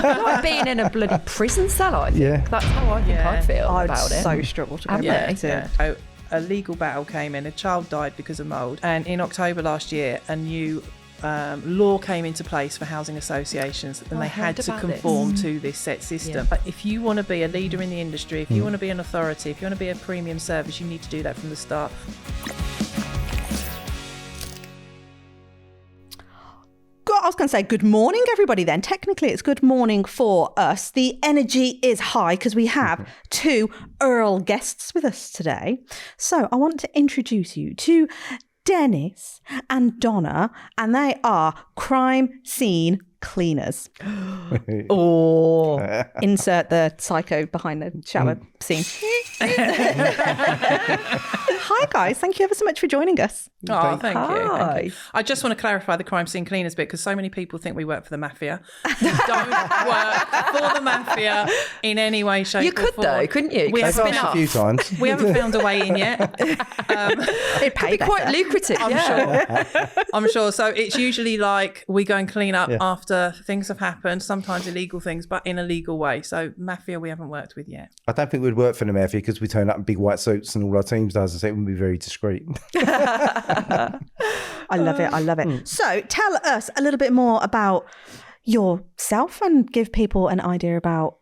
like being in a bloody prison cell, I think. Yeah. That's how I think I'd feel about it. so struggle to go Haven't back you? to. Yeah. So a legal battle came in. A child died because of mould. And in October last year, a new law came into place for housing associations, and they had to conform to this set system. Yeah. But if you want to be a leader in the industry, if you want to be an authority, if you want to be a premium service, you need to do that from the start. I was going to say good morning, everybody, then. Technically, it's good morning for us. The energy is high because we have two Earl guests with us today. So I want to introduce you to Dennis and Donna, and they are crime scene cleaners. Or insert the psycho behind the shower scene. Hi, guys. Thank you ever so much for joining us. Oh, thank you. Hi. Thank you. I just want to clarify the crime scene cleaners bit, because so many people think we work for the mafia. We don't work for the mafia in any way, shape, You or could, form. though, couldn't you? We I've haven't asked a found, few times. we haven't found a way in yet. It'd pay It'd be quite better. lucrative. I'm sure. So it's usually like we go and clean up after things have happened, sometimes illegal things, but in a legal way. So mafia we haven't worked with yet. I don't think we'd work for the mafia because we turn up in big white suits and all our teams does, and so it wouldn't be very discreet. I love it. I love it. So tell us a little bit more about yourself and give people an idea about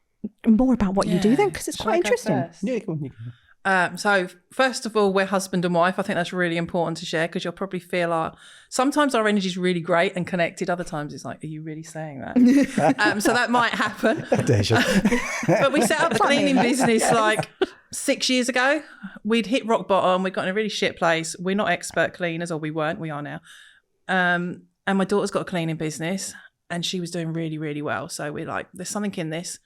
what you do then, because it's Shall quite I go interesting. first? Yeah, go on, you can. So first of all, we're husband and wife. I think that's really important to share, because you'll probably feel sometimes our energy is really great and connected. Other times it's like, are you really saying that? So that might happen. But we set up the cleaning business like 6 years ago. We'd hit rock bottom. We got in a really shit place. We're not expert cleaners, or we weren't. We are now. And my daughter's got a cleaning business, and she was doing really, really well. So we're like, there's something in this.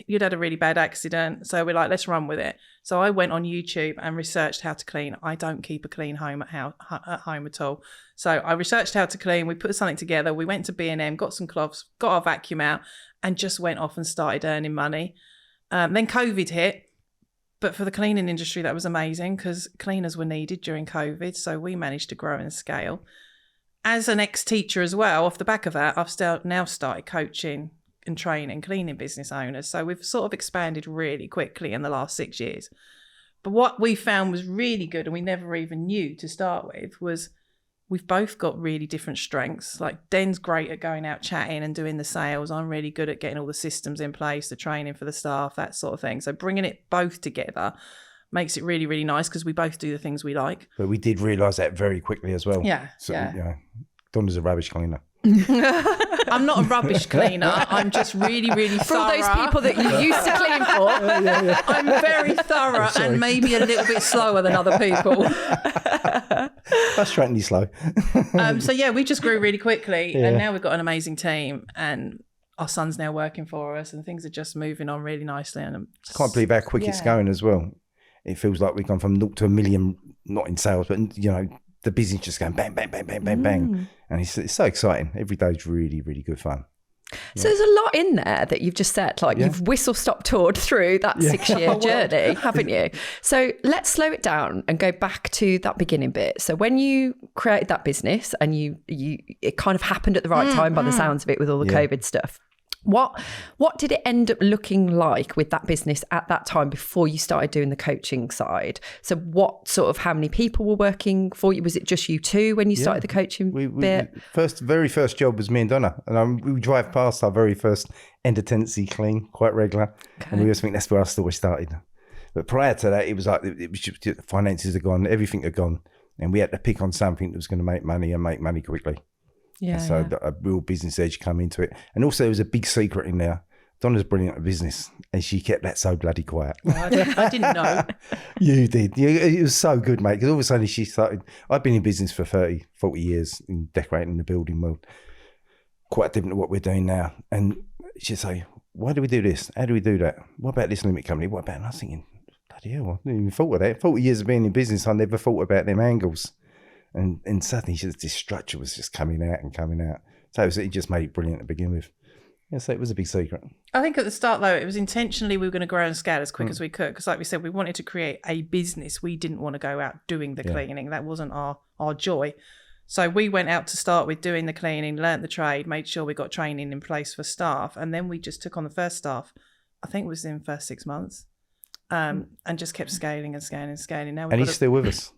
You'd had a really bad accident. So we're like, let's run with it. So I went on YouTube and researched how to clean. I don't keep a clean home at home at all. So I researched how to clean. We put something together. We went to B&M, got some cloths, got our vacuum out, and just went off and started earning money. Then COVID hit. But for the cleaning industry, that was amazing, because cleaners were needed during COVID. So we managed to grow and scale. As an ex-teacher as well, off the back of that, I've now started coaching and training cleaning business owners. So we've sort of expanded really quickly in the last 6 years. But what we found was really good, and we never even knew to start with, was we've both got really different strengths. Like Den's great at going out chatting and doing the sales. I'm really good at getting all the systems in place, the training for the staff, that sort of thing. So bringing it both together makes it really, really nice, because we both do the things we like. But we did realise that very quickly as well. Yeah, So, yeah. you know, Donna's a rubbish cleaner. I'm not a rubbish cleaner. I'm just really, really For all thorough. those people that you used to clean for. I'm very thorough and maybe a little bit slower than other people. Frustratingly slow. So yeah, we just grew really quickly, and now we've got an amazing team, and our son's now working for us, and things are just moving on really nicely. And I'm just, Can't believe how quick it's going as well. It feels like we've gone from 0 to a million, not in sales, but you know, the business just going bang, bang, bang, bang, bang, bang. And it's so exciting. Every day's really, really good fun. So there's a lot in there that you've just said, like you've whistle-stop toured through that 6-year journey, haven't you? So let's slow it down and go back to that beginning bit. So when you created that business, and it kind of happened at the right time by the sounds of it, with all the COVID stuff. What did it end up looking like with that business at that time before you started doing the coaching side? So how many people were working for you? Was it just you two when you started the coaching bit? Very first job was me and Donna, and we drive past our very first end of tenancy clean quite regular, and we always think that's where our story started. But prior to that, it was like it was just, the finances had gone, everything had gone, and we had to pick on something that was going to make money and make money quickly. A real business edge come into it. And also there was a big secret in there. Donna's brilliant at business, and she kept that so bloody quiet. I didn't know. You did. It was so good, mate, because all of a sudden she started. I've been in business for 30, 40 years in decorating the building world. Quite different to what we're doing now. And she'd say, why do we do this? How do we do that? What about this limited company? What about? And I was thinking, bloody hell, I didn't even thought of that. 40 years of being in business, I never thought about them angles. And suddenly this structure was just coming out and coming out. So it just made it brilliant to begin with. Yeah, so it was a big secret. I think at the start, though, it was intentionally we were going to grow and scale as quick as we could. Because like we said, we wanted to create a business. We didn't want to go out doing the cleaning. That wasn't our joy. So we went out to start with doing the cleaning, learnt the trade, made sure we got training in place for staff. And then we just took on the first staff, I think it was in the first 6 months, and just kept scaling and scaling and scaling. Now and he's still with us.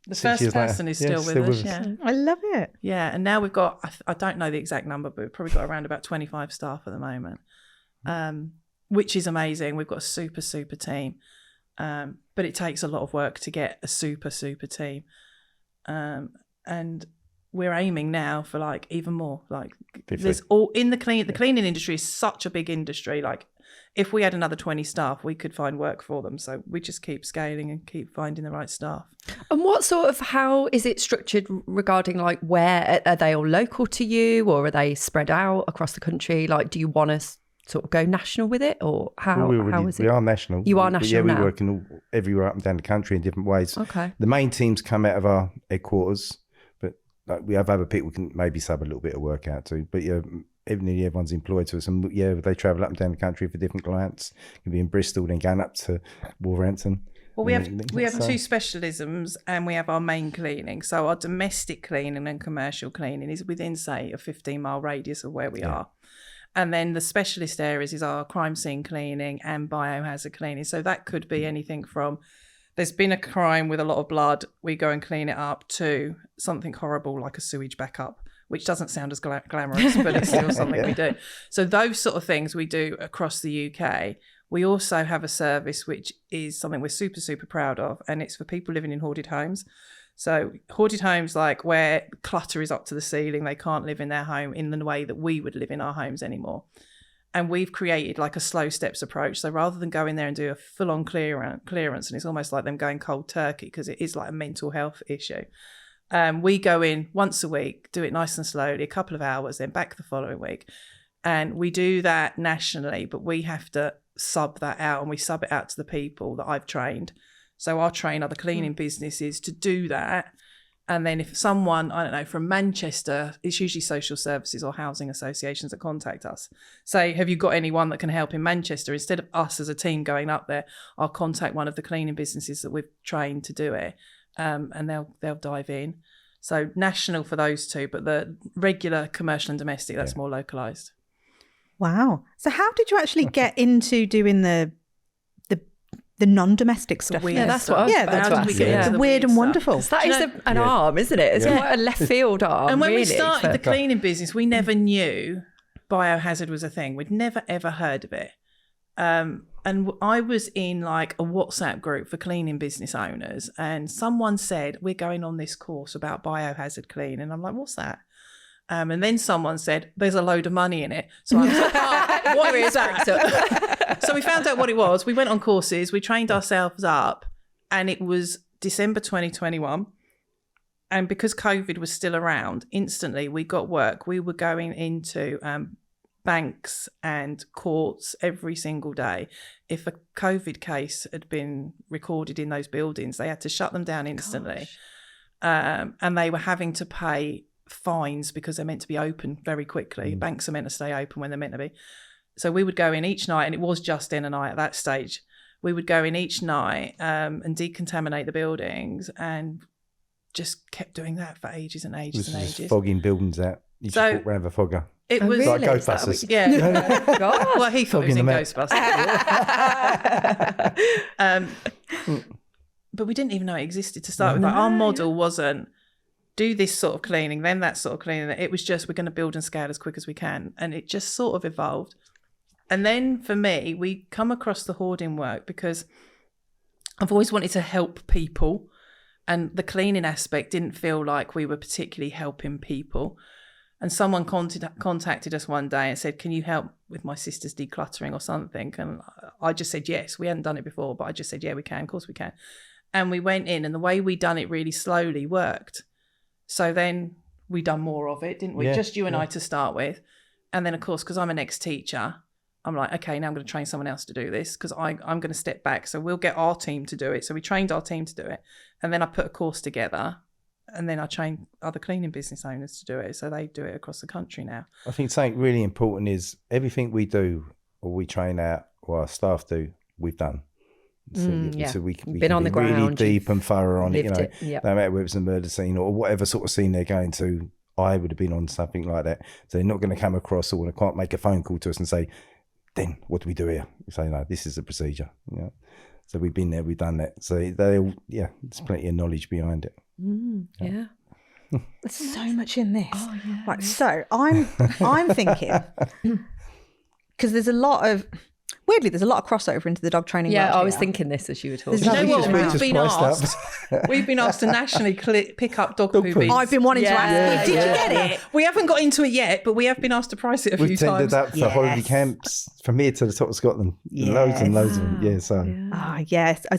The first person is still with us. Yeah. I love it. Yeah. And now we've got, I don't know the exact number, but we've probably got around about 25 staff at the moment, which is amazing. We've got a super, super team. But it takes a lot of work to get a super, super team. And we're aiming now for like even more. Like 50. there's all in the cleaning industry is such a big industry. Like if we had another 20 staff, we could find work for them. So we just keep scaling and keep finding the right staff. And how is it structured regarding like where are they all local to you, or are they spread out across the country? Like, do you want to sort of go national with it, or how is it? We are national. You are national now? Yeah, we work everywhere up and down the country in different ways. Okay. The main teams come out of our headquarters, but like, we have other people we can maybe sub a little bit of work out to. But yeah, nearly everyone's employed to us, and yeah, they travel up and down the country for different clients. It can be in Bristol, then going up to Wolverhampton. Well, we have two specialisms, and we have our main cleaning. So our domestic cleaning and commercial cleaning is within, say, a 15-mile radius of where we are. And then the specialist areas is our crime scene cleaning and biohazard cleaning. So that could be anything from there's been a crime with a lot of blood, we go and clean it up, to something horrible like a sewage backup, which doesn't sound as glamorous, but it's still something we do. So those sort of things we do across the UK. We also have a service which is something we're super, super proud of, and it's for people living in hoarded homes. So hoarded homes, like where clutter is up to the ceiling, they can't live in their home in the way that we would live in our homes anymore. And we've created like a slow steps approach. So rather than go in there and do a full-on clearance, and it's almost like them going cold turkey because it is like a mental health issue. We go in once a week, do it nice and slowly, a couple of hours, then back the following week. And we do that nationally, but we have to sub that out, and we sub it out to the people that I've trained. So I'll train other cleaning businesses to do that. And then if someone, I don't know, from Manchester, it's usually social services or housing associations that contact us, say, have you got anyone that can help in Manchester? Instead of us as a team going up there, I'll contact one of the cleaning businesses that we've trained to do it, and they'll dive in. So national for those two, but the regular commercial and domestic, that's more localised. Wow. So how did you actually get into doing the non-domestic stuff? Yeah, that's what I was about to ask. The weird and wonderful. That is an arm, isn't it? It's quite a left field arm. And when really, we started the cleaning business, we never knew biohazard was a thing. We'd never, ever heard of it. And I was in like a WhatsApp group for cleaning business owners, and someone said, we're going on this course about biohazard clean. And I'm like, what's that? And then someone said, there's a load of money in it. So I was like, what is that? So we found out what it was. We went on courses, we trained ourselves up, and it was December 2021. And because COVID was still around, instantly we got work. We were going into banks and courts every single day. If a COVID case had been recorded in those buildings, they had to shut them down instantly. And they were having to pay fines because they're meant to be open very quickly. Banks are meant to stay open when they're meant to be. So we would go in each night, and it was just Den and I at that stage. We would go in each night and decontaminate the buildings, and just kept doing that for ages and ages and ages. Just fogging buildings out. You just walk around with a fogger. It was like Ghostbusters. Yeah. God. Well, he thought he was in Ghostbusters. But we didn't even know it existed to start with. Like, our model wasn't do this sort of cleaning, then that sort of cleaning. It was just, we're going to build and scale as quick as we can. And it just sort of evolved. And then for me, we come across the hoarding work because I've always wanted to help people. And the cleaning aspect didn't feel like we were particularly helping people. And someone contacted us one day and said, can you help with my sister's decluttering or something? And I just said, yes. We hadn't done it before, but I just said, yeah, we can. Of course we can. And we went in, and the way we done it really slowly worked. So then we done more of it, didn't we? Just you and I to start with. And then, of course, because I'm an ex-teacher, I'm like, okay, now I'm going to train someone else to do this because I'm going to step back. So we'll get our team to do it. So we trained our team to do it. And then I put a course together, and then I trained other cleaning business owners to do it. So they do it across the country now. I think something really important is everything we do or we train out or our staff do, we've done. So we Been can on the be really ground, deep and thorough on it, lived it, yeah. no matter whether it's a murder scene or whatever sort of scene they're going to. I would have been on something like that. So they're not going to come across, or they can't make a phone call to us and say, then what do we do here? We say, no, this is a procedure. So we've been there, we've done that. So there's plenty of knowledge behind it. Yeah. There's so much in this. Oh, yeah. Right, so I'm thinking, because there's a lot of crossover into the dog training world I was here. thinking this as you were talking. There's You know nothing what? just We've been asked. We've been asked to nationally pick up dog poo poo. bins. I've been wanting to ask you, did you get it? We haven't got into it yet, but we have been asked to price it a few We've tended times. that for holiday camps from here to the top of Scotland. Loads and loads of them. Yeah, so. Ah, yes. I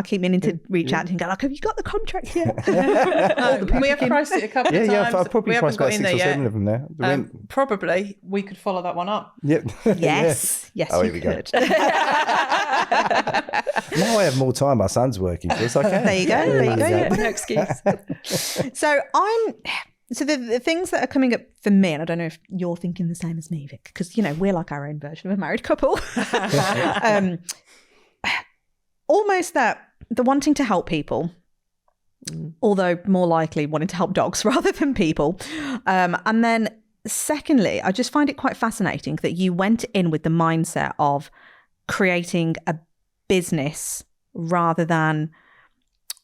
keep meaning to reach out and go, like, have you got the contract yet? We have priced it a couple of times. Yeah, I've probably we priced haven't got about in 6 there or 7 yet. of them now. Probably we could follow that one up. Yep. Yes. Yes, Oh, you here we go. could. Now I have more time. My son's working for us. I can. There you go. There you go. Yeah, no excuse. So the things that are coming up for me, and I don't know if you're thinking the same as me, Vic, because we're like our own version of a married couple. Almost that the wanting to help people, although more likely wanting to help dogs rather than people. And then secondly, I just find it quite fascinating that you went in with the mindset of creating a business rather than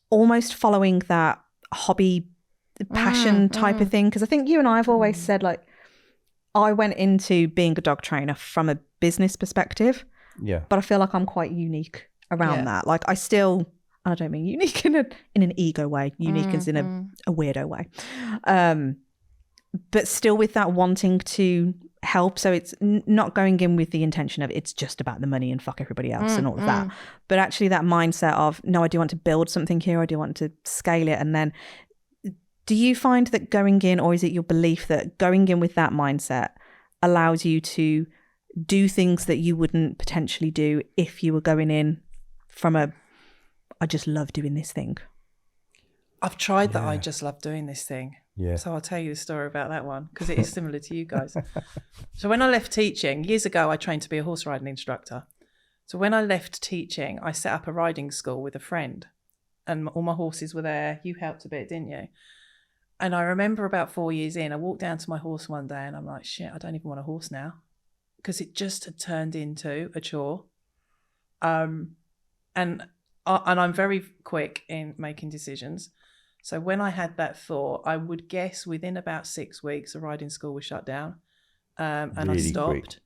almost following that hobby passion type of thing. Because I think you and I have always said, like, I went into being a dog trainer from a business perspective, but I feel like I'm quite unique around that. Like I don't mean unique in an ego way, unique as in a weirdo way, but still with that wanting to help. So it's not going in with the intention of it's just about the money and fuck everybody else and all of that, but actually that mindset of, no, I do want to build something here, I do want to scale it. And then do you find that going in, or is it your belief that going in with that mindset allows you to do things that you wouldn't potentially do if you were going in from I just love doing this thing? I've tried that. I just love doing this thing. Yeah. So I'll tell you the story about that one because it is similar to you guys. So when I left teaching, years ago, I trained to be a horse riding instructor. So when I left teaching, I set up a riding school with a friend and all my horses were there. You helped a bit, didn't you? And I remember about 4 years in, I walked down to my horse one day and I'm like, shit, I don't even want a horse now because it just had turned into a chore. And I'm very quick in making decisions. So when I had that thought, I would guess within about 6 weeks, the riding school was shut down. And really I stopped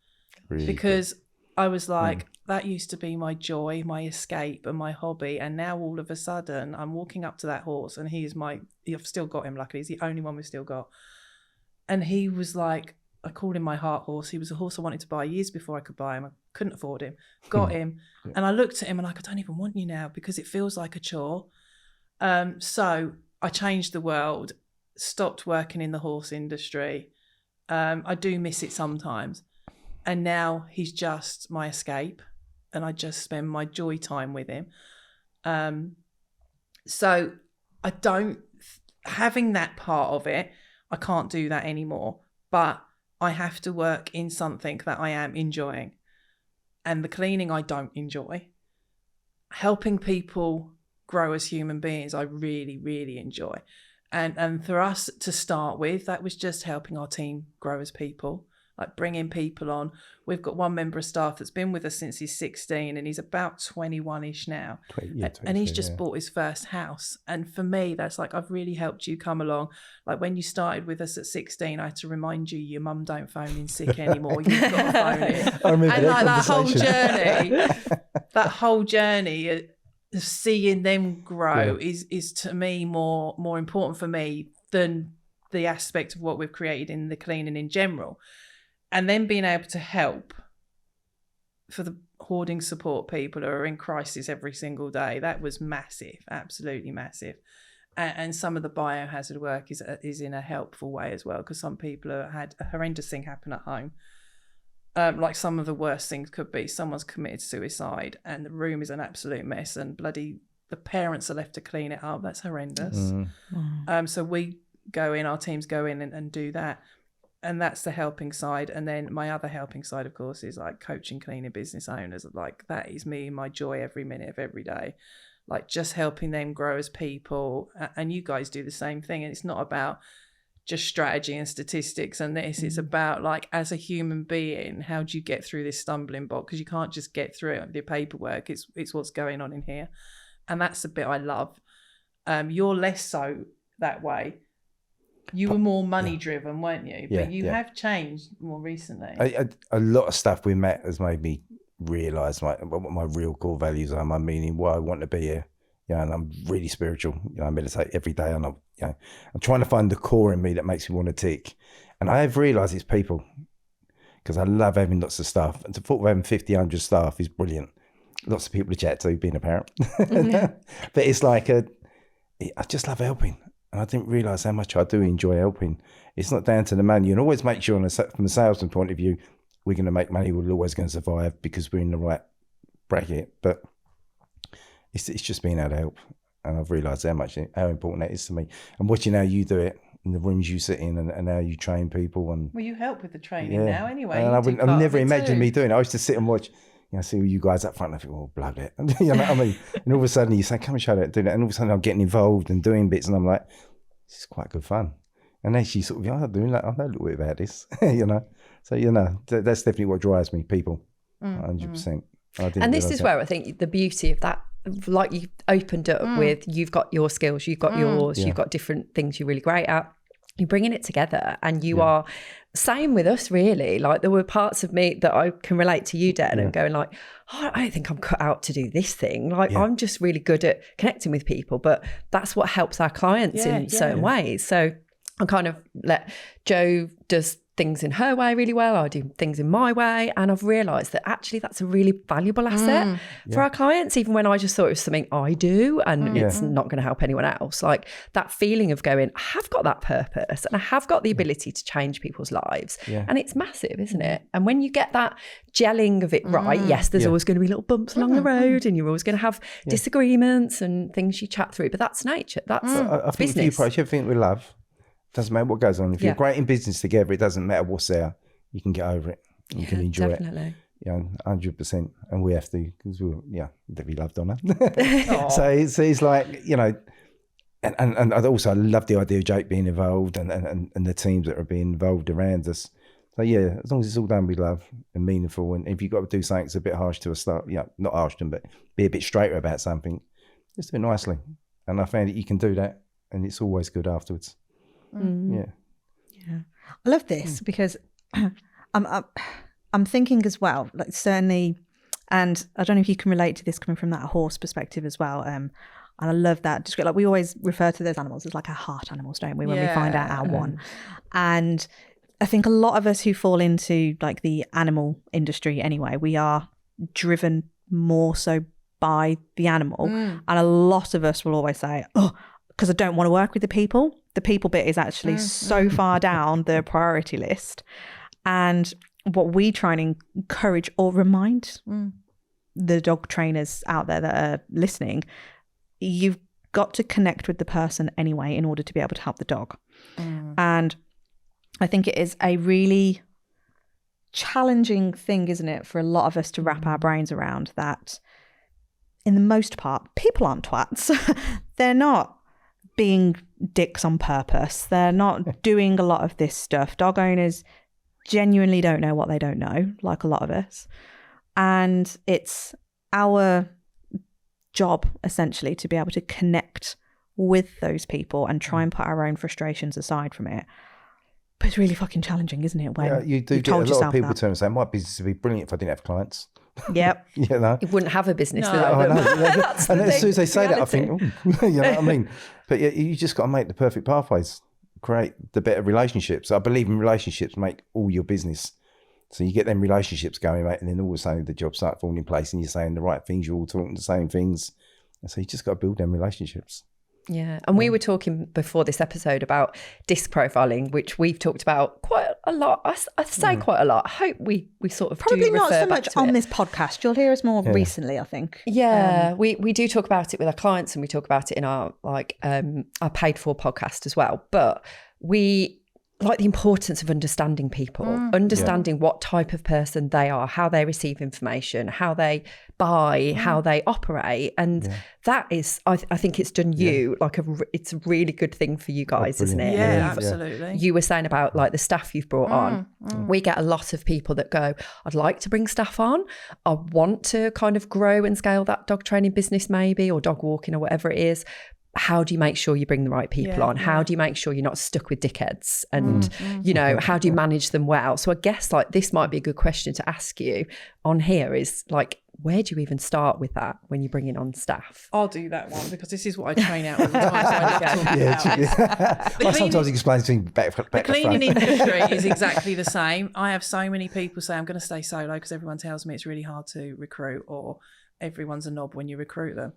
because I was like, that used to be my joy, my escape and my hobby. And now all of a sudden I'm walking up to that horse and I've still got him, luckily. He's the only one we've still got. And he was like, I called him my heart horse. He was a horse I wanted to buy years before I could buy him. I couldn't afford him. Got him. And I looked at him and I don't even want you now because it feels like a chore. So I changed the world, stopped working in the horse industry. I do miss it sometimes. And now he's just my escape and I just spend my joy time with him. So I don't, having that part of it, I can't do that anymore. But I have to work in something that I am enjoying. And the cleaning I don't enjoy. Helping people grow as human beings, I really, really enjoy. And for us to start with, that was just helping our team grow as people, like bringing people on. We've got one member of staff that's been with us since he's 16 and he's about 21-ish now. And he's just bought his first house. And for me, that's like, I've really helped you come along. Like when you started with us at 16, I had to remind you, your mum don't phone in sick anymore. You've got to phone in. I remember and that like that whole journey of seeing them grow is to me more important for me than the aspect of what we've created in the cleaning in general. And then being able to help for the hoarding support people who are in crisis every single day, that was massive, absolutely massive. And some of the biohazard work is in a helpful way as well, because some people have had a horrendous thing happen at home. Like some of the worst things could be someone's committed suicide and the room is an absolute mess and bloody the parents are left to clean it up. That's horrendous. So we go in, our teams go in and do that. and that's the helping side. And then my other helping side, of course, is like coaching cleaner business owners. Like that is me and my joy every minute of every day, like just helping them grow as people. And you guys do the same thing. And it's not about just strategy and statistics and this. It's about like, as a human being, how do you get through this stumbling block? Because you can't just get through it with your paperwork. It's what's going on in here. And that's the bit I love. You're less so that way. You were more money driven, weren't you? But you have changed more recently. A lot of stuff we met has made me realise what my real core values are, my meaning, why I want to be here. And I'm really spiritual. I meditate every day, and I'm trying to find the core in me that makes me want to tick. And I have realised it's people, because I love having lots of staff. And the thought of having 50, 100 staff is brilliant. Lots of people to chat to, being a parent. But it's like I just love helping. And I didn't realise how much I do enjoy helping. It's not down to the money. You can always make sure from a salesman point of view, we're going to make money, we're always going to survive because we're in the right bracket. But it's just being able to help. And I've realised how important that is to me. And watching how you do it in the rooms you sit in and how you train people. And well, you help with the training now anyway. And I've never imagined me doing it. I used to sit and watch, see all you guys up front and I think, oh, blood it. You know what I mean? And all of a sudden you say, come and show that, do that. And all of a sudden I'm getting involved and doing bits and I'm like, this is quite good fun. And then she sort of, I'm doing that. I know a little bit about this, So, that's definitely what drives me, people, 100%. And this is where I think the beauty of that, like you opened up with, you've got your skills, you've got yours, you've got different things you're really great at. You're bringing it together and you are, same with us really. Like there were parts of me that I can relate to you, Dan, and going like, oh, I don't think I'm cut out to do this thing. Like I'm just really good at connecting with people, but that's what helps our clients in certain ways. So I kind of let Jo does things in her way really well. I do things in my way. And I've realised that actually that's a really valuable asset for our clients, even when I just thought it was something I do and it's not going to help anyone else. Like that feeling of going, I have got that purpose and I have got the ability to change people's lives. And it's massive, isn't it? And when you get that gelling of it right, yes, there's always going to be little bumps along the road and you're always going to have disagreements and things you chat through, but that's nature. That's I think business. if you approach everything with love, doesn't matter what goes on. If you're great in business together, it doesn't matter what's there. You can get over it. You can enjoy it. 100%. And we have to, because we love Donna. So it's like, and I also love the idea of Jake being involved and the teams that are being involved around us. So as long as it's all done with love and meaningful, and if you've got to do something that's a bit harsh to a start, not harsh to them, but be a bit straighter about something, just do it nicely. And I found that you can do that, and it's always good afterwards. I love this because I'm thinking as well, like certainly, and I don't know if you can relate to this coming from that horse perspective as well. And I love that. Just like we always refer to those animals as like our heart animals, don't we? When we find out our one. And I think a lot of us who fall into like the animal industry anyway, we are driven more so by the animal. And a lot of us will always say, because I don't want to work with the people. The people bit is actually so far down the priority list. And what we try and encourage or remind the dog trainers out there that are listening, you've got to connect with the person anyway in order to be able to help the dog. And I think it is a really challenging thing, isn't it, for a lot of us to wrap our brains around that in the most part, people aren't twats. They're not being dicks on purpose. They're not doing a lot of this stuff. Dog owners genuinely don't know what they don't know, like a lot of us. And it's our job, essentially, to be able to connect with those people and try and put our own frustrations aside from it. But it's really fucking challenging, isn't it? When you do get a lot of people turn and say, my business would be brilliant if I didn't have clients. Yep. You wouldn't have a business without them. And as soon as they say that, I think, you know what I mean? But you just got to make the perfect pathways, create the better relationships. I believe in relationships make all your business. So you get them relationships going, mate, and then all of a sudden the jobs start falling in place and you're saying the right things, you're all talking the same things. And so you just got to build them relationships. Yeah. And we were talking before this episode about disc profiling, which we've talked about quite a lot. I say quite a lot. I hope we sort of probably do not refer so back much to on it. this podcast. You'll hear us more recently, I think. Yeah, we do talk about it with our clients and we talk about it in our our paid for podcast as well. But we like the importance of understanding people, understanding what type of person they are, how they receive information, how they buy, how they operate. And that is, I think it's done you like it's a really good thing for you guys, isn't it? Yeah, absolutely. You were saying about like the staff you've brought on. We get a lot of people that go, I'd like to bring staff on. I want to kind of grow and scale that dog training business maybe, or dog walking or whatever it is. How do you make sure you bring the right people on? How do you make sure you're not stuck with dickheads? And, you know, how do you manage them well? So I guess like this might be a good question to ask you on here is like, where do you even start with that when you're bringing on staff? I'll do that one because this is what I train out all the time. So I sometimes explain things better. The cleaning industry is exactly the same. I have so many people say, I'm going to stay solo because everyone tells me it's really hard to recruit, or everyone's a knob when you recruit them.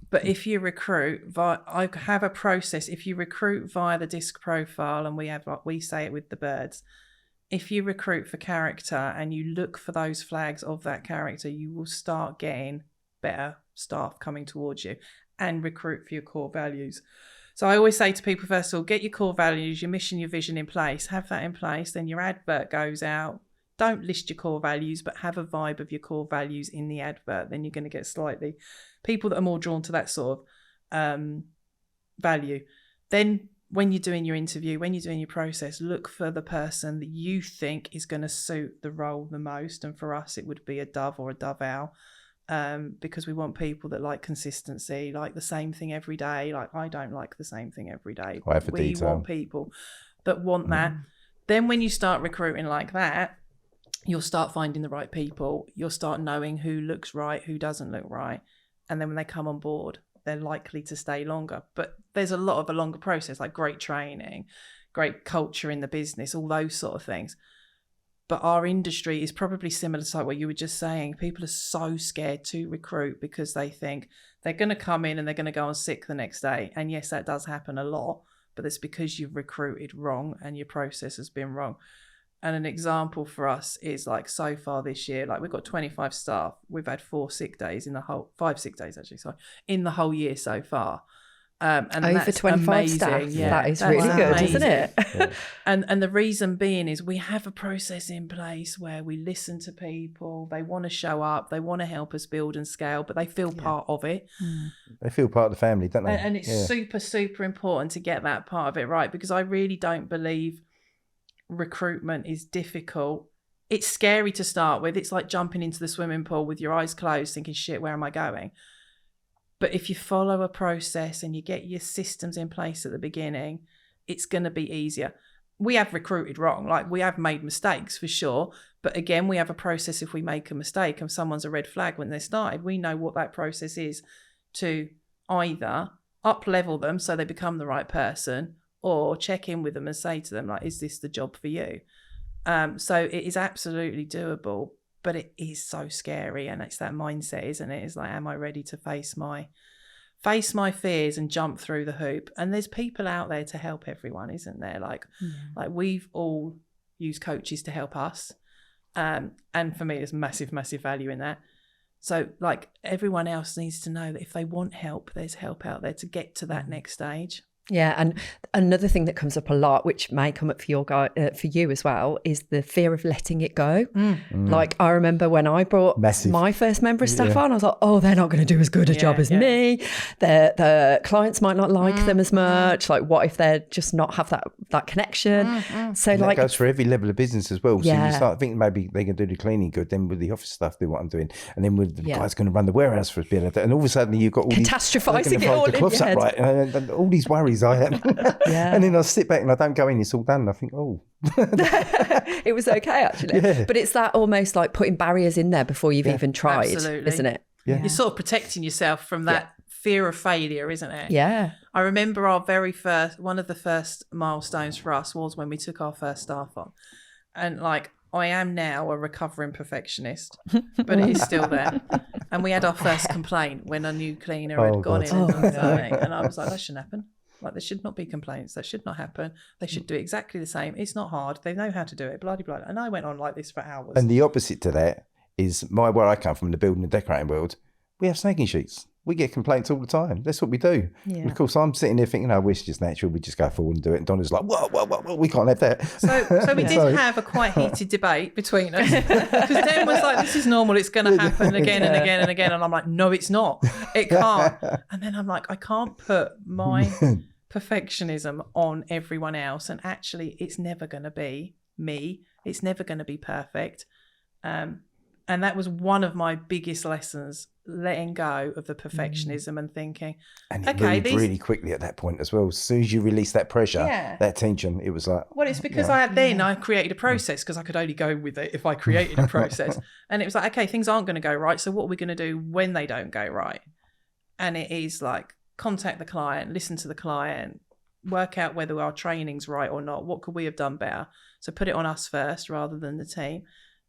But if you recruit I have a process. If you recruit via the disc profile, and we say it with the birds, if you recruit for character and you look for those flags of that character, you will start getting better staff coming towards you, and recruit for your core values. So I always say to people, first of all, get your core values, your mission, your vision in place, have that in place. Then your advert goes out. Don't list your core values, but have a vibe of your core values in the advert. Then you're going to get slightly people that are more drawn to that sort of value. Then when you're doing your interview, when you're doing your process, look for the person that you think is going to suit the role the most. And for us, it would be a dove or a dove owl, because we want people that like consistency, like the same thing every day. Like I don't like the same thing every day. We want people that want that. Then when you start recruiting like that, you'll start finding the right people. You'll start knowing who looks right, who doesn't look right. And then when they come on board, they're likely to stay longer. But there's a lot of a longer process, like great training, great culture in the business, all those sort of things. But our industry is probably similar to like what you were just saying. People are so scared to recruit because they think they're going to come in and they're going to go on sick the next day. And yes, that does happen a lot, but it's because you've recruited wrong and your process has been wrong. And an example for us is like so far this year, like we've got 25 staff. We've had 5 sick days in the whole year so far. And over that's 25 amazing. staff. Yeah, that is really good, amazing. Isn't it? Yeah. And the reason being is we have a process in place where we listen to people. They want to show up. They want to help us build and scale, but they feel part of it. They feel part of the family, don't they? And it's super, super important to get that part of it right, because I really don't believe recruitment is difficult. It's scary to start with. It's like jumping into the swimming pool with your eyes closed thinking, shit, where am I going? But if you follow a process and you get your systems in place at the beginning, it's going to be easier. We have recruited wrong. Like we have made mistakes for sure. But again, we have a process. If we make a mistake and someone's a red flag when they started, we know what that process is to either up level them so they become the right person, or check in with them and say to them, like, is this the job for you? So it is absolutely doable, but it is so scary. And it's that mindset, isn't it? It's like, am I ready to face my fears and jump through the hoop? And there's people out there to help everyone, isn't there? Like we've all used coaches to help us. And for me, there's massive, massive value in that. So like everyone else needs to know that if they want help, there's help out there to get to that next stage. Yeah, and another thing that comes up a lot, which may come up for for you as well, is the fear of letting it go. Like I remember when I brought my first member of staff on, I was like, oh, they're not going to do as good a job as me. The clients might not like them as much. Like, what if they're just not have that connection? So and like, that goes for every level of business as well. So you start thinking maybe they can do the cleaning good, then with the office stuff, do what I'm doing, and then with the guy's going to run the warehouse for a bit, and all of a sudden you've got all catastrophizing it all the cloths in your up head. right, and all these worries I have. And then I sit back and I don't go in, it's all done. And I think, oh. It was okay, actually. But it's that almost like putting barriers in there before you've even tried, isn't it? Yeah. You're sort of protecting yourself from that fear of failure, isn't it? Yeah. I remember one of the first milestones for us was when we took our first staff on. And like, I am now a recovering perfectionist, but it is still there. And we had our first complaint when a new cleaner had gone in and done something. And I was like, that shouldn't happen. Like, there should not be complaints. That should not happen. They should do exactly the same. It's not hard. They know how to do it. Blah, blah, blah. And I went on like this for hours. And the opposite to that is where I come from, the building and decorating world. We have snaking sheets. We get complaints all the time. That's what we do. Yeah. And of course, I'm sitting there thinking, I wish it's just natural. We just go forward and do it. And Donna's like, whoa, we can't have that. So we did have a quite heated debate between us because Dan was like, this is normal. It's going to happen again and again and again. And I'm like, no, it's not. It can't. And then I'm like, I can't put my perfectionism on everyone else. And actually, it's never going to be me. It's never going to be perfect. And that was one of my biggest lessons, letting go of the perfectionism and thinking, and it moved really quickly at that point as well. As soon as you release that pressure, that tension, it was like... Well, it's because I created a process because I could only go with it if I created a process. And it was like, okay, things aren't going to go right. So what are we going to do when they don't go right? And it is like, contact the client, listen to the client, work out whether our training's right or not. What could we have done better? So put it on us first rather than the team.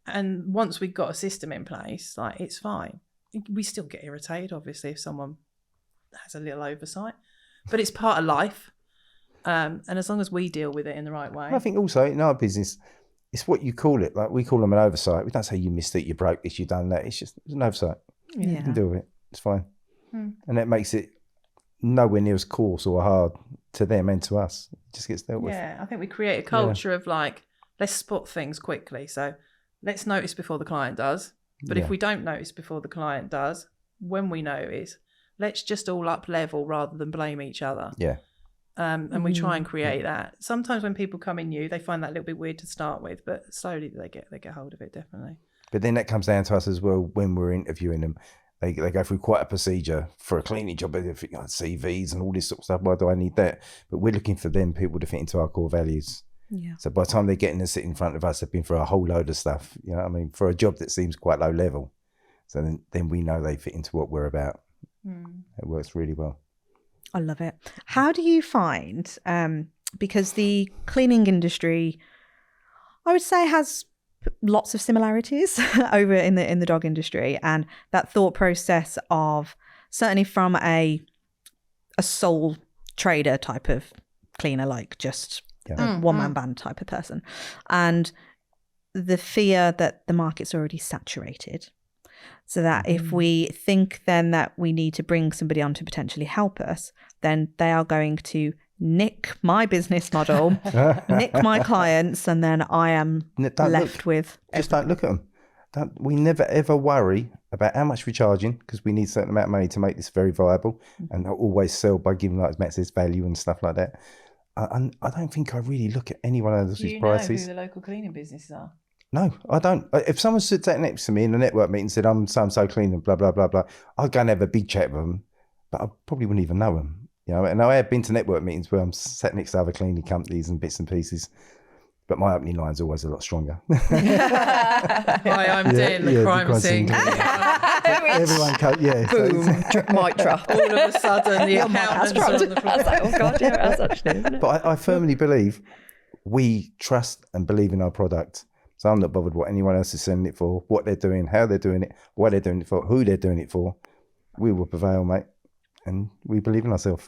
And once we've got a system in place, like, it's fine. We still get irritated, obviously, if someone has a little oversight, but it's part of life. And as long as we deal with it in the right way. I think also in our business, it's what you call it. Like, we call them an oversight. We don't say you missed it, you broke this, you done that. It's just an oversight. You can deal with it. It's fine. And that makes it nowhere near as coarse or hard to them and to us. It just gets dealt with. Yeah, I think we create a culture of like, let's spot things quickly. So let's notice before the client does. But if we don't notice before the client does, when we notice, let's just all up level rather than blame each other. Yeah. And we try and create that. Sometimes when people come in new, they find that a little bit weird to start with, but slowly they get hold of it, definitely. But then that comes down to us as well when we're interviewing them. They go through quite a procedure for a cleaning job. They think, CVs and all this sort of stuff. Why do I need that? But we're looking for them people to fit into our core values. Yeah. So by the time they get in and sit in front of us, they've been through a whole load of stuff. You know what I mean? For a job that seems quite low level. So then we know they fit into what we're about. It works really well. I love it. How do you find, because the cleaning industry, I would say, has lots of similarities over in the dog industry, and that thought process of, certainly from a sole trader type of cleaner, like just a one-man band type of person, and the fear that the market's already saturated, so that if we think then that we need to bring somebody on to potentially help us, then they are going to nick my business model, nick my clients, and then I am left with... Just don't look at them. We never ever worry about how much we're charging, because we need a certain amount of money to make this very viable, and I'll always sell by giving, like Matt says, value and stuff like that. I don't think I really look at anyone else's prices. Do you know who the local cleaning businesses are? No, I don't. If someone stood next to me in a network meeting and said, I'm so clean and blah, blah, blah, blah, I'd go and have a big chat with them, but I probably wouldn't even know them. You know, and I have been to network meetings where I'm sat next to other cleaning companies and bits and pieces, but my opening line's always a lot stronger. Hi, I'm Dan, the crime scene. Everyone, boom, mic drop. All of a sudden, the accountants are on the floor. I was like, oh God, yeah, that's actually, isn't it? But I firmly believe we trust and believe in our product. So I'm not bothered what anyone else is selling it for, what they're doing, how they're doing it, why they're doing it for, who they're doing it for. We will prevail, mate. And we believe in ourselves.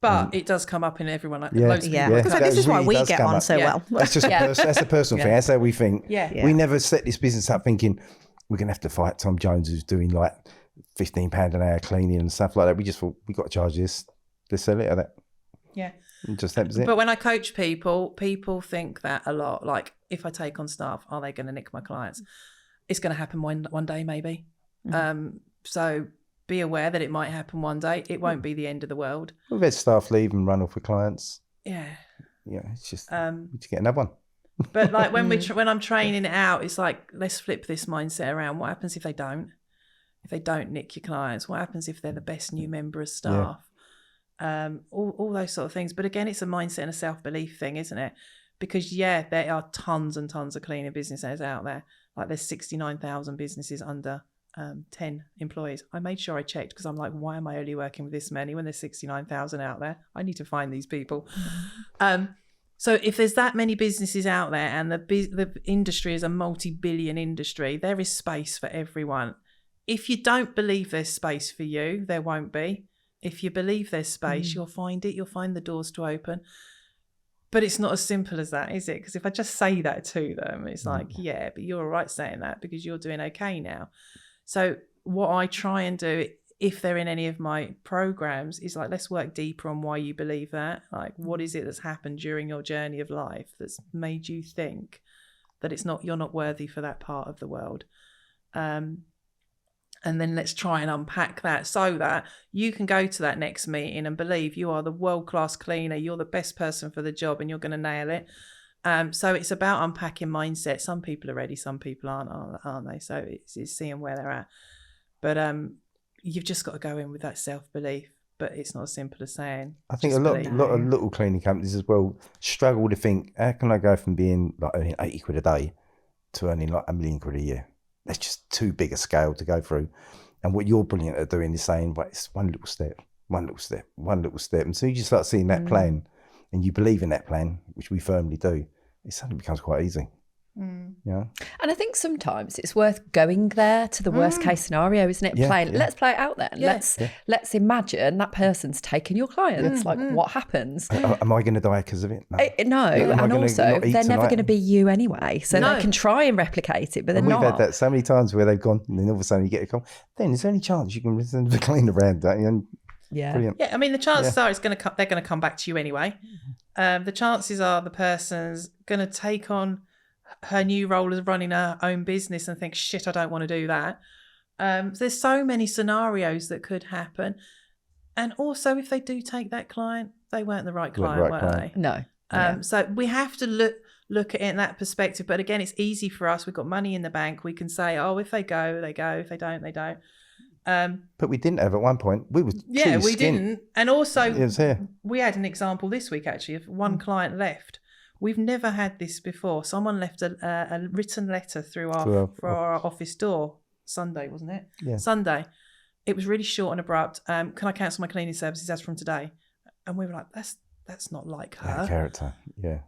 But it does come up in everyone. Like, loads of people. Because this is why we get on so well. That's just that's a personal thing. That's how we think. Yeah. We never set this business up thinking we're going to have to fight Tom Jones, who's doing like £15 an hour cleaning and stuff like that. We just thought, we got to charge this. Let's sell it at that. Yeah. And just that was it. But when I coach people think that a lot. Like, if I take on staff, are they going to nick my clients? It's going to happen one day, maybe. So be aware that it might happen one day. It won't be the end of the world. We've had staff leave and run off with clients. Yeah. Yeah, it's just we just get another one. But like when when I'm training it out, it's like, let's flip this mindset around. What happens if they don't? If they don't nick your clients? What happens if they're the best new member of staff? All those sort of things. But again, it's a mindset and a self-belief thing, isn't it? Because there are tons and tons of cleaning businesses out there. Like, there's 69,000 businesses under 10 employees. I made sure I checked, because I'm like, why am I only working with this many when there's 69,000 out there? I need to find these people. So if there's that many businesses out there, and the industry is a multi-billion industry, there is space for everyone. If you don't believe there's space for you, there won't be. If you believe there's space, you'll find it. You'll find the doors to open. But it's not as simple as that, is it? Because if I just say that to them, it's like, yeah, but you're all right saying that because you're doing okay now. So what I try and do, if they're in any of my programs, is like, let's work deeper on why you believe that. Like, what is it that's happened during your journey of life that's made you think that you're not worthy for that part of the world? And then let's try and unpack that so that you can go to that next meeting and believe you are the world-class cleaner, you're the best person for the job, and you're going to nail it. So it's about unpacking mindset. Some people are ready, some people aren't they? So it's seeing where they're at. But you've just got to go in with that self-belief. But it's not as simple as saying. I think a lot of little cleaning companies as well struggle to think, how can I go from being like earning 80 quid a day to earning like £1 million a year? That's just too big a scale to go through. And what you're brilliant at doing is saying, well, it's one little step, one little step, one little step. And so you just start seeing that plan and you believe in that plan, which we firmly do, it suddenly becomes quite easy. Yeah. And I think sometimes it's worth going there to the worst case scenario, isn't it? Let's play it out then. Let's imagine that person's taken your clients. Like, what happens? Am I going to die because of it? No. And also, they're never going to be you anyway. So they can try and replicate it, but they're not. We've had that so many times where they've gone and then all of a sudden you get a call. Then is there any chance you can send the clean around that? Brilliant. Yeah, I mean, the chances are they're going to come back to you anyway. The chances are the person's going to take on her new role as running her own business and think, shit, I don't want to do that. There's so many scenarios that could happen. And also, if they do take that client, they weren't the right client, were they? No. So we have to look at it in that perspective. But again, it's easy for us. We've got money in the bank. We can say, oh, if they go, they go. If they don't, they don't. But we didn't have at one point. We were didn't. And also, we had an example this week, actually, of one client left. We've never had this before. Someone left a written letter through our office door. Sunday, wasn't it? Yeah. Sunday. It was really short and abrupt. Can I cancel my cleaning services as from today? And we were like, that's not like her. That character, yeah.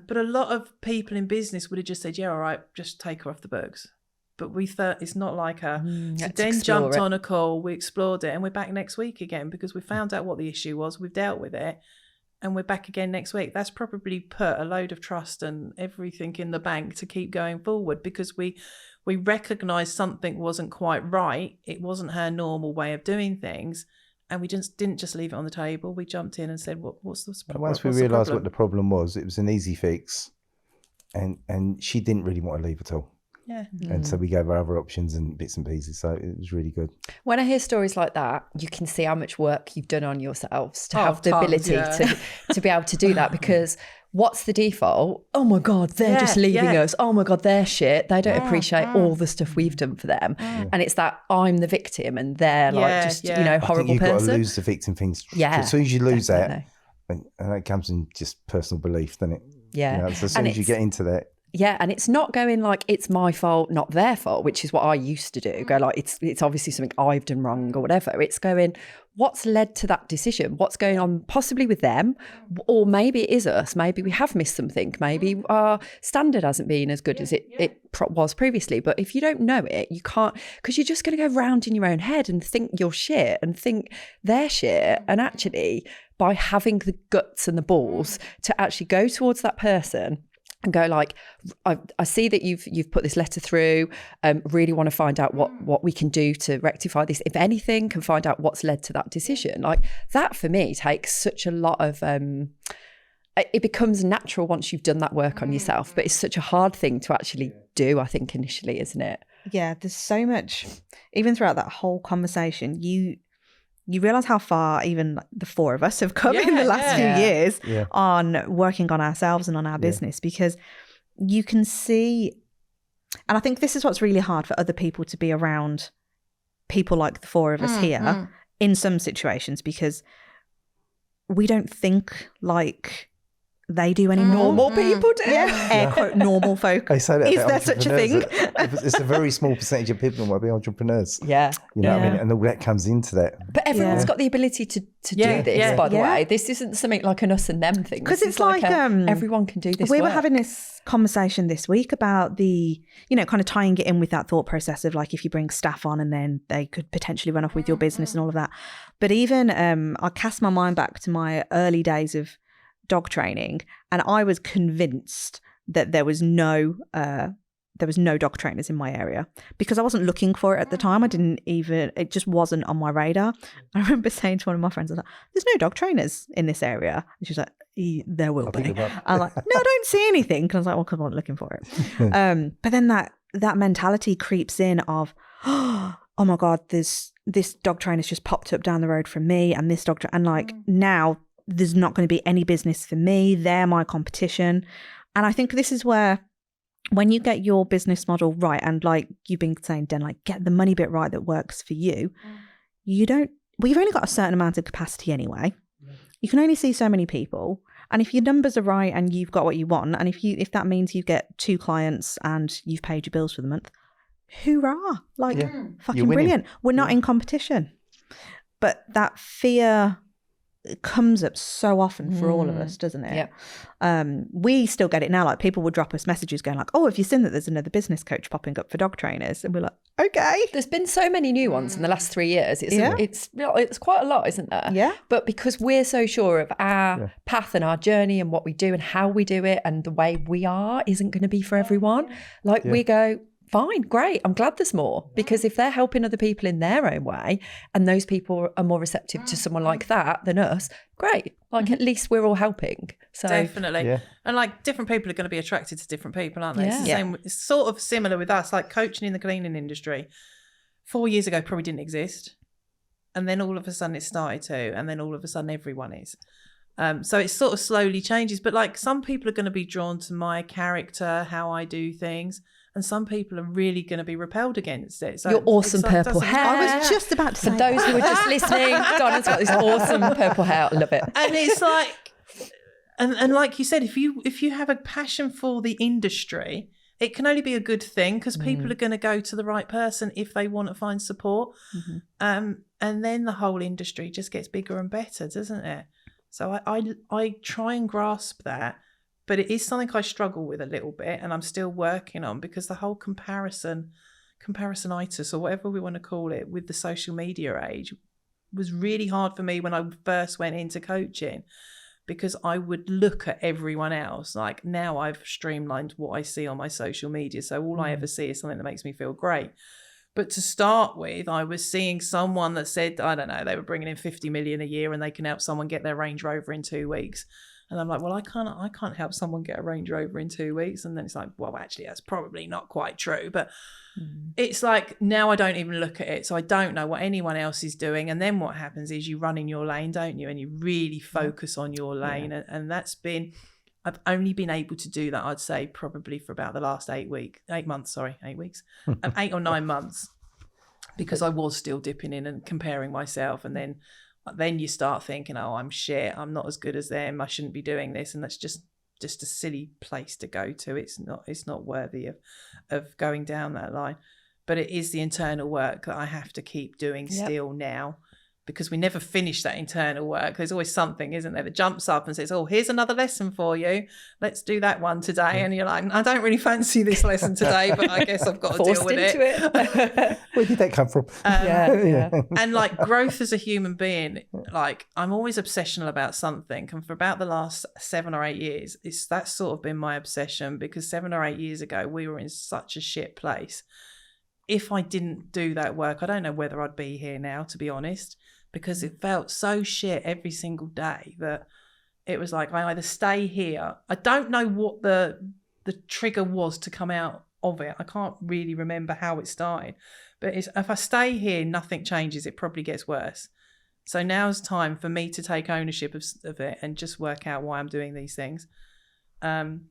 But a lot of people in business would have just said, yeah, all right, just take her off the books. But we thought it's not like her. So then jumped on a call, we explored it, and we're back next week again because we found out what the issue was. We've dealt with it. And we're back again next week. That's probably put a load of trust and everything in the bank to keep going forward because we recognised something wasn't quite right. It wasn't her normal way of doing things. And we just didn't just leave it on the table. We jumped in and said, what's the problem? Once we realised what the problem was, it was an easy fix. And she didn't really want to leave at all. Yeah. And so we gave her other options and bits and pieces. So it was really good. When I hear stories like that, you can see how much work you've done on yourselves to have the ability to be able to do that. Because what's the default? Oh my God, they're just leaving us. Oh my God, they're shit. They don't appreciate all the stuff we've done for them. And it's that I'm the victim and they're horrible I think you've person. Got to lose the victim things. Yeah. As soon as you lose that, and that comes in just personal belief, doesn't it? Yeah. So as soon as you get into that. Yeah, and it's not going like it's my fault, not their fault, which is what I used to do. Go like it's obviously something I've done wrong or whatever. It's going, what's led to that decision? What's going on possibly with them? Or maybe it is us. Maybe we have missed something. Maybe our standard hasn't been as good as it was previously. But if you don't know it, you can't, because you're just going to go round in your own head and think you're shit and think they're shit. And actually, by having the guts and the balls to actually go towards that person and go like, I see that you've put this letter through, really want to find out what we can do to rectify this. If anything, can find out what's led to that decision. Like that for me takes such a lot of, it becomes natural once you've done that work on yourself, but it's such a hard thing to actually do, I think, initially, isn't it? Yeah, there's so much, even throughout that whole conversation, you realise how far even the four of us have come in the last few years on working on ourselves and on our business, because you can see, and I think this is what's really hard for other people to be around people like the four of us here in some situations, because we don't think like they do anymore. Normal people do. Air quote, normal folk. They say that is there such a thing? It's a very small percentage of people who might be entrepreneurs. Yeah. You know what I mean? And all that comes into that. But everyone's got the ability to do this, by the way. This isn't something like an us and them thing. Because it's like everyone can do this We were having this conversation this week about the, kind of tying it in with that thought process of like if you bring staff on and then they could potentially run off with your business and all of that. But even I cast my mind back to my early days of dog training, and I was convinced that there was no there was no dog trainers in my area because I wasn't looking for it at the time. It just wasn't on my radar. I remember saying to one of my friends, I was like, there's no dog trainers in this area. And she was like, there will be. I'm like, no, I don't see anything. And I was like, well, come on, looking for it. But then that mentality creeps in of, oh my God, this dog trainer's just popped up down the road from me, and this dog and like now there's not going to be any business for me. They're my competition. And I think this is where, when you get your business model right, and like you've been saying, Den, like get the money bit right that works for you, you've only got a certain amount of capacity anyway. You can only see so many people. And if your numbers are right and you've got what you want, and if that means you get 2 clients and you've paid your bills for the month, hoorah, like fucking brilliant. We're not in competition. But that fear comes up so often for all of us, doesn't it? We still get it now. Like people would drop us messages going like, oh, have you seen that there's another business coach popping up for dog trainers? And we're like, okay. There's been so many new ones in the last 3 years. It's quite a lot, isn't there? Yeah. But because we're so sure of our path and our journey and what we do and how we do it and the way we are isn't going to be for everyone. Like we go, fine, great. I'm glad there's more, because if they're helping other people in their own way and those people are more receptive to someone like that than us, great. Like at least we're all helping. So definitely. Yeah. And like different people are going to be attracted to different people, aren't they? It's the same. It's sort of similar with us, like coaching in the cleaning industry. 4 years ago probably didn't exist. And then all of a sudden it started to, and then all of a sudden everyone is. So it sort of slowly changes. But like some people are going to be drawn to my character, how I do things. And some people are really going to be repelled against it. So your awesome purple hair. I was just about to say for those who are just listening, Donna's got this awesome purple hair. I love it. And it's like, and like you said, if you have a passion for the industry, it can only be a good thing, because people are going to go to the right person if they want to find support. And then the whole industry just gets bigger and better, doesn't it? So I try and grasp that. But it is something I struggle with a little bit, and I'm still working on, because the whole comparisonitis, or whatever we want to call it, with the social media age was really hard for me when I first went into coaching, because I would look at everyone else. Like now I've streamlined what I see on my social media. So all I ever see is something that makes me feel great. But to start with, I was seeing someone that said, I don't know, they were bringing in 50 million a year and they can help someone get their Range Rover in 2 weeks. And I'm like, well, I can't help someone get a Range Rover in 2 weeks. And then it's like, well, actually, that's probably not quite true. But it's like, now I don't even look at it. So I don't know what anyone else is doing. And then what happens is you run in your lane, don't you? And you really focus on your lane. And that's been, I've only been able to do that, I'd say, probably for about the last 8 months, 8 or 9 months, because I was still dipping in and comparing myself. And then you start thinking, oh, I'm shit, I'm not as good as them, I shouldn't be doing this. And that's just a silly place to go to. It's not worthy of going down that line. But it is the internal work that I have to keep doing still now, because we never finish that internal work. There's always something, isn't there, that jumps up and says, oh, here's another lesson for you. Let's do that one today. And you're like, I don't really fancy this lesson today, but I guess I've got to deal with it. Where did that come from? And like growth as a human being, like I'm always obsessional about something. And for about the last 7 or 8 years, that's sort of been my obsession, because 7 or 8 years ago, we were in such a shit place. If I didn't do that work, I don't know whether I'd be here now, to be honest, because it felt so shit every single day that it was like, I either stay here. I don't know what the trigger was to come out of it. I can't really remember how it started, but if I stay here, nothing changes. It probably gets worse. So now's time for me to take ownership of it and just work out why I'm doing these things. And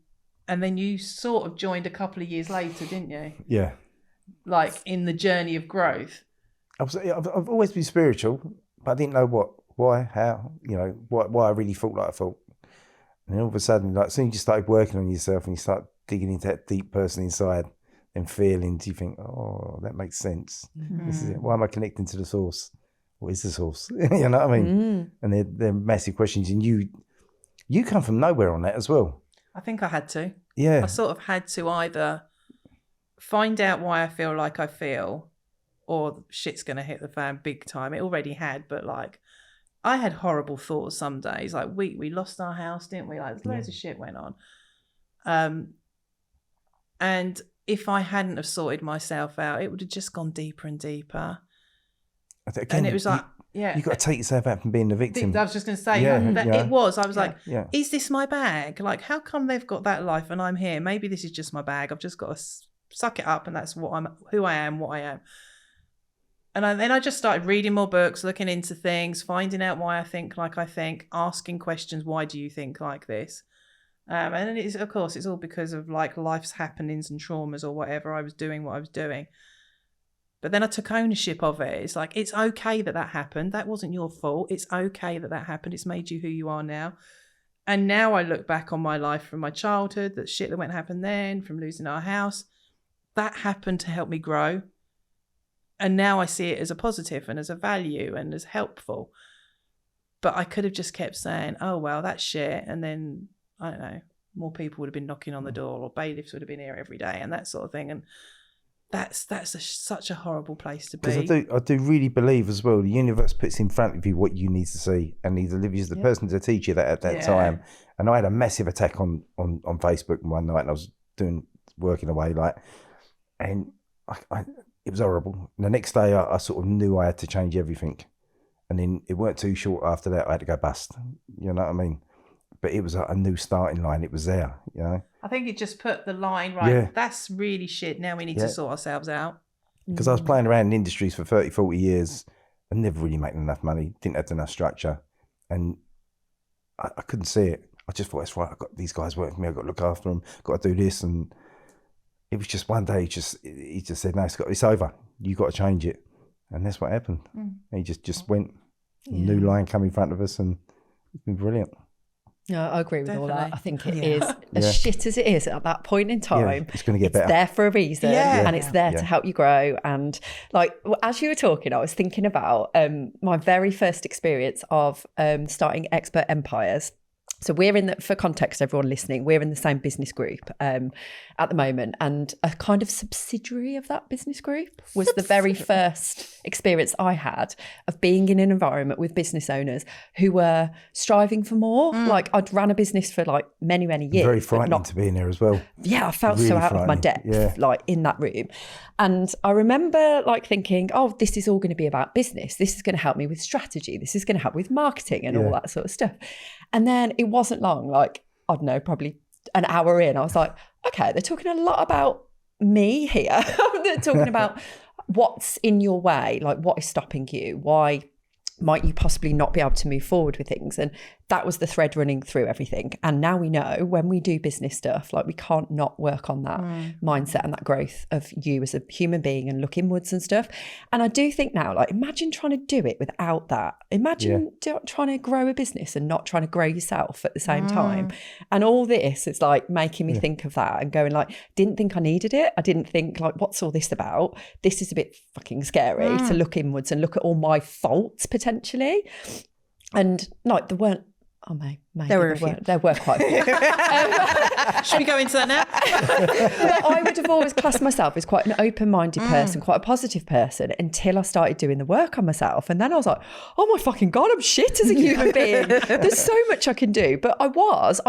then you sort of joined a couple of years later, didn't you? Yeah. Like in the journey of growth. I've always been spiritual, but I didn't know why, how, why I really thought like I thought. And then all of a sudden, like, as soon as you started working on yourself and you start digging into that deep person inside and feelings, you think, oh, that makes sense. This is it. Why am I connecting to the source? What is the source? You know what I mean? And they're massive questions. And you come from nowhere on that as well. I think I had to. Yeah. I sort of had to either find out why I feel like I feel, or shit's going to hit the fan big time. It already had, but like I had horrible thoughts some days. Like we lost our house, didn't we? Like loads of shit went on. And if I hadn't have sorted myself out, it would have just gone deeper and deeper. Again, and it was like, you've got to take yourself out from being the victim. I was just going to say it was. I was like, is this my bag? Like, how come they've got that life and I'm here? Maybe this is just my bag. I've just got to suck it up, and that's what who I am, what I am. And then I just started reading more books, looking into things, finding out why I think like I think, asking questions. Why do you think like this? And it's, of course, it's all because of like life's happenings and traumas or whatever. I was doing what I was doing. But then I took ownership of it. It's like, it's okay that happened. That wasn't your fault. It's okay that happened. It's made you who you are now. And now I look back on my life from my childhood, that shit that went happen then, from losing our house. That happened to help me grow. And now I see it as a positive and as a value and as helpful. But I could have just kept saying, oh, well, that's shit. And then, I don't know, more people would have been knocking on the door, or bailiffs would have been here every day and that sort of thing. And that's such a horrible place to be. Because I do really believe as well, the universe puts in front of you what you need to see, and he delivers the person to teach you that at that time. And I had a massive attack on Facebook one night, and I was working away and it was horrible. And the next day I sort of knew I had to change everything, and then it weren't too short after that I had to go bust. You know what I mean? But it was a new starting line. It was there, you know. I think it just put the line right. Yeah. That's really shit. Now we need to sort ourselves out. Because I was playing around in industries for 30, 40 years and never really making enough money. Didn't have enough structure, and I couldn't see it. I just thought, that's right. I've got these guys working for me. I've got to look after them. Got to do this, and it was just one day. He just said, "No, it's over. You got to change it," and that's what happened. And he just went. New line come in front of us, and it's been brilliant. No, I agree with all that. I think it is as shit as it is at that point in time. It's going to get better. It's there for a reason, and it's there to help you grow. And like as you were talking, I was thinking about my very first experience of starting Expert Empires. So we're for context, everyone listening, we're in the same business group at the moment, and a kind of subsidiary of that business group was the very first experience I had of being in an environment with business owners who were striving for more. Like I'd ran a business for like many, many years. Very frightening to be in there as well. Yeah, I felt really so out of my depth, like in that room. And I remember like thinking, oh, this is all going to be about business. This is going to help me with strategy. This is going to help with marketing and all that sort of stuff. And then it wasn't long, like, I don't know, probably an hour in, I was like, okay, they're talking a lot about me here. They're talking about what's in your way, like what is stopping you? Why might you possibly not be able to move forward with things? And that was the thread running through everything. And now we know when we do business stuff, like we can't not work on that mindset and that growth of you as a human being and look inwards and stuff. And I do think now, like, imagine trying to do it without that. Imagine trying to grow a business and not trying to grow yourself at the same time. And all this is like making me think of that and going like, didn't think I needed it. I didn't think like, what's all this about? This is a bit fucking scary to look inwards and look at all my faults potentially. And like there weren't, maybe there were quite a few. Should we go into that now? But I would have always classed myself as quite an open-minded person, quite a positive person, until I started doing the work on myself. And then I was like, oh my fucking God, I'm shit as a human being. There's so much I can do. But I was,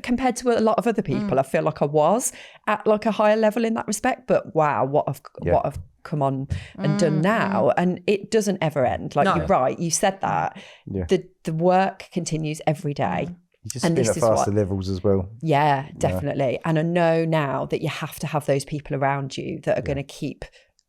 compared to a lot of other people, I feel like I was at like a higher level in that respect. But wow, what I've come on and done now, and it doesn't ever end. Like you're right, you said that. The work continues every day. You just spin at faster levels as well. Yeah, definitely. And I know now that you have to have those people around you that are going to keep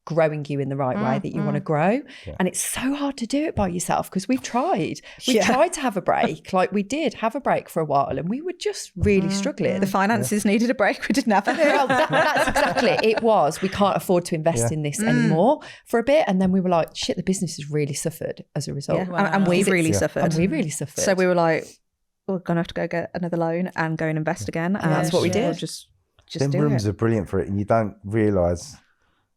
growing you in the right way that you want to grow. And it's so hard to do it by yourself because we've tried. We tried to have a break. Like we did have a break for a while and we were just really struggling. The finances needed a break. We didn't have it. Well, that's exactly it. Was we can't afford to invest in this anymore for a bit. And then we were like, shit, the business has really suffered as a result. Wow. And we really suffered. And we really suffered. So we were like, we're going to have to go get another loan and go and invest again. And that's what we did. Just them rooms are brilliant for it. And you don't realise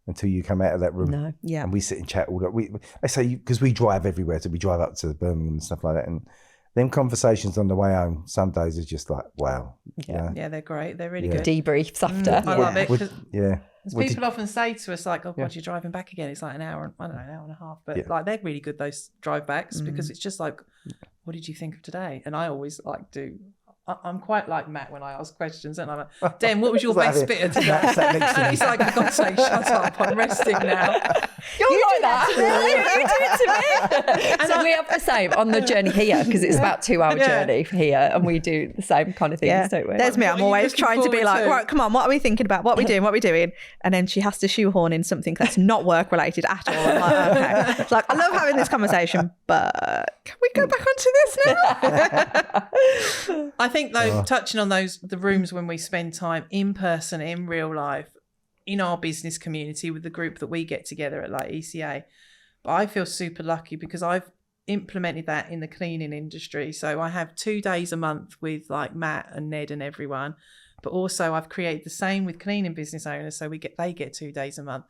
until you come out of that room. No. Yeah. And we sit and chat all that. I say, because we drive everywhere, so we drive up to Birmingham and stuff like that. And them conversations on the way home, some days is just like, wow. Yeah, they're great. They're really good. Debriefs after. I love it. As people often say to us, like, oh, God, you're driving back again. It's like an hour and a half. But like, they're really good, those drive backs, because it's just like, what did you think of today? And I always like do I'm quite like Matt when I ask questions, and I'm like, Dan, what was your best bit of today? And he's like, for God's sake, shut up, I'm resting now. You're like that. You do it to me. And so we have the same on the journey here, because it's about 2-hour journey here, and we do the same kind of things, don't we? There's me. I'm always trying to be like, to? right, come on, what are we thinking about? What are we doing? What are we doing? And then she has to shoehorn in something that's not work related at all. I'm like, okay. It's like, I love having this conversation, but can we go back onto this now? I think though, touching on the rooms when we spend time in person, in real life, in our business community with the group that we get together at like ECA, but I feel super lucky because I've implemented that in the cleaning industry. So I have 2 days a month with like Matt and Ned and everyone, but also I've created the same with cleaning business owners. So they get 2 days a month.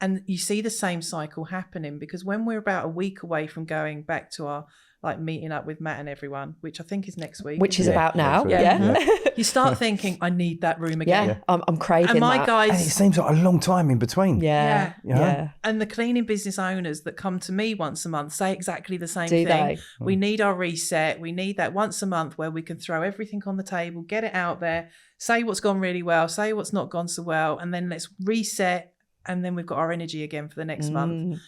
And you see the same cycle happening, because when we're about a week away from going back to our like meeting up with Matt and everyone, which I think is next week. Which is about now. Yeah. You start thinking, I need that room again. Yeah, I'm craving and my that. guys, And it seems like a long time in between. Yeah. You know? Yeah. And the cleaning business owners that come to me once a month say exactly the same Do thing. they? We need our reset. We need that once a month where we can throw everything on the table, get it out there, say what's gone really well, say what's not gone so well, and then let's reset. And then we've got our energy again for the next month.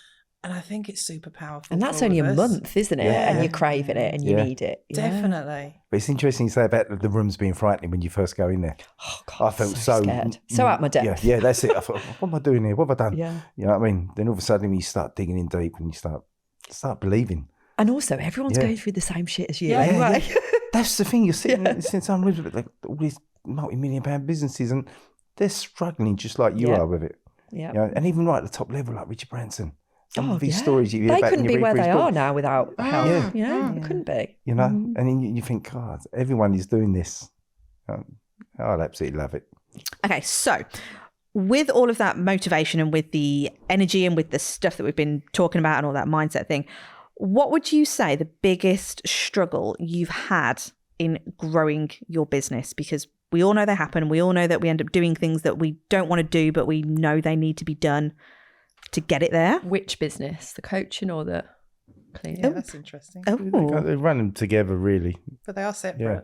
And I think it's super powerful. And that's for all only of a us. month, isn't it? Yeah. And you're craving it and you need it. Yeah. Definitely. But it's interesting you say about the rooms being frightening when you first go in there. Oh, God, I felt so scared. So out my depth. Yeah, that's it. I thought, what am I doing here? What have I done? Yeah. You know what I mean? Then all of a sudden you start digging in deep and you start believing. And also, everyone's Yeah. going through the same shit as you. Yeah, anyway. yeah. That's the thing. You're sitting in some rooms with like all these multi-million-pound businesses, and they're struggling just like you are with it. Yeah. You know? And even right at the top level, like Richard Branson. Some of these yeah. stories you hear They about couldn't and you be read where through his they book. are now without help. Yeah. You know, they couldn't be. You know, and then you think, God, everyone is doing this. I'll absolutely love it. Okay, so with all of that motivation and with the energy and with the stuff that we've been talking about and all that mindset thing, what would you say the biggest struggle you've had in growing your business? Because we all know they happen. We all know that we end up doing things that we don't want to do, but we know they need to be done to get it there. Which business? The coaching or the cleaning? Yeah, that's interesting. Oh, They run them together, really. But they are separate. Yeah.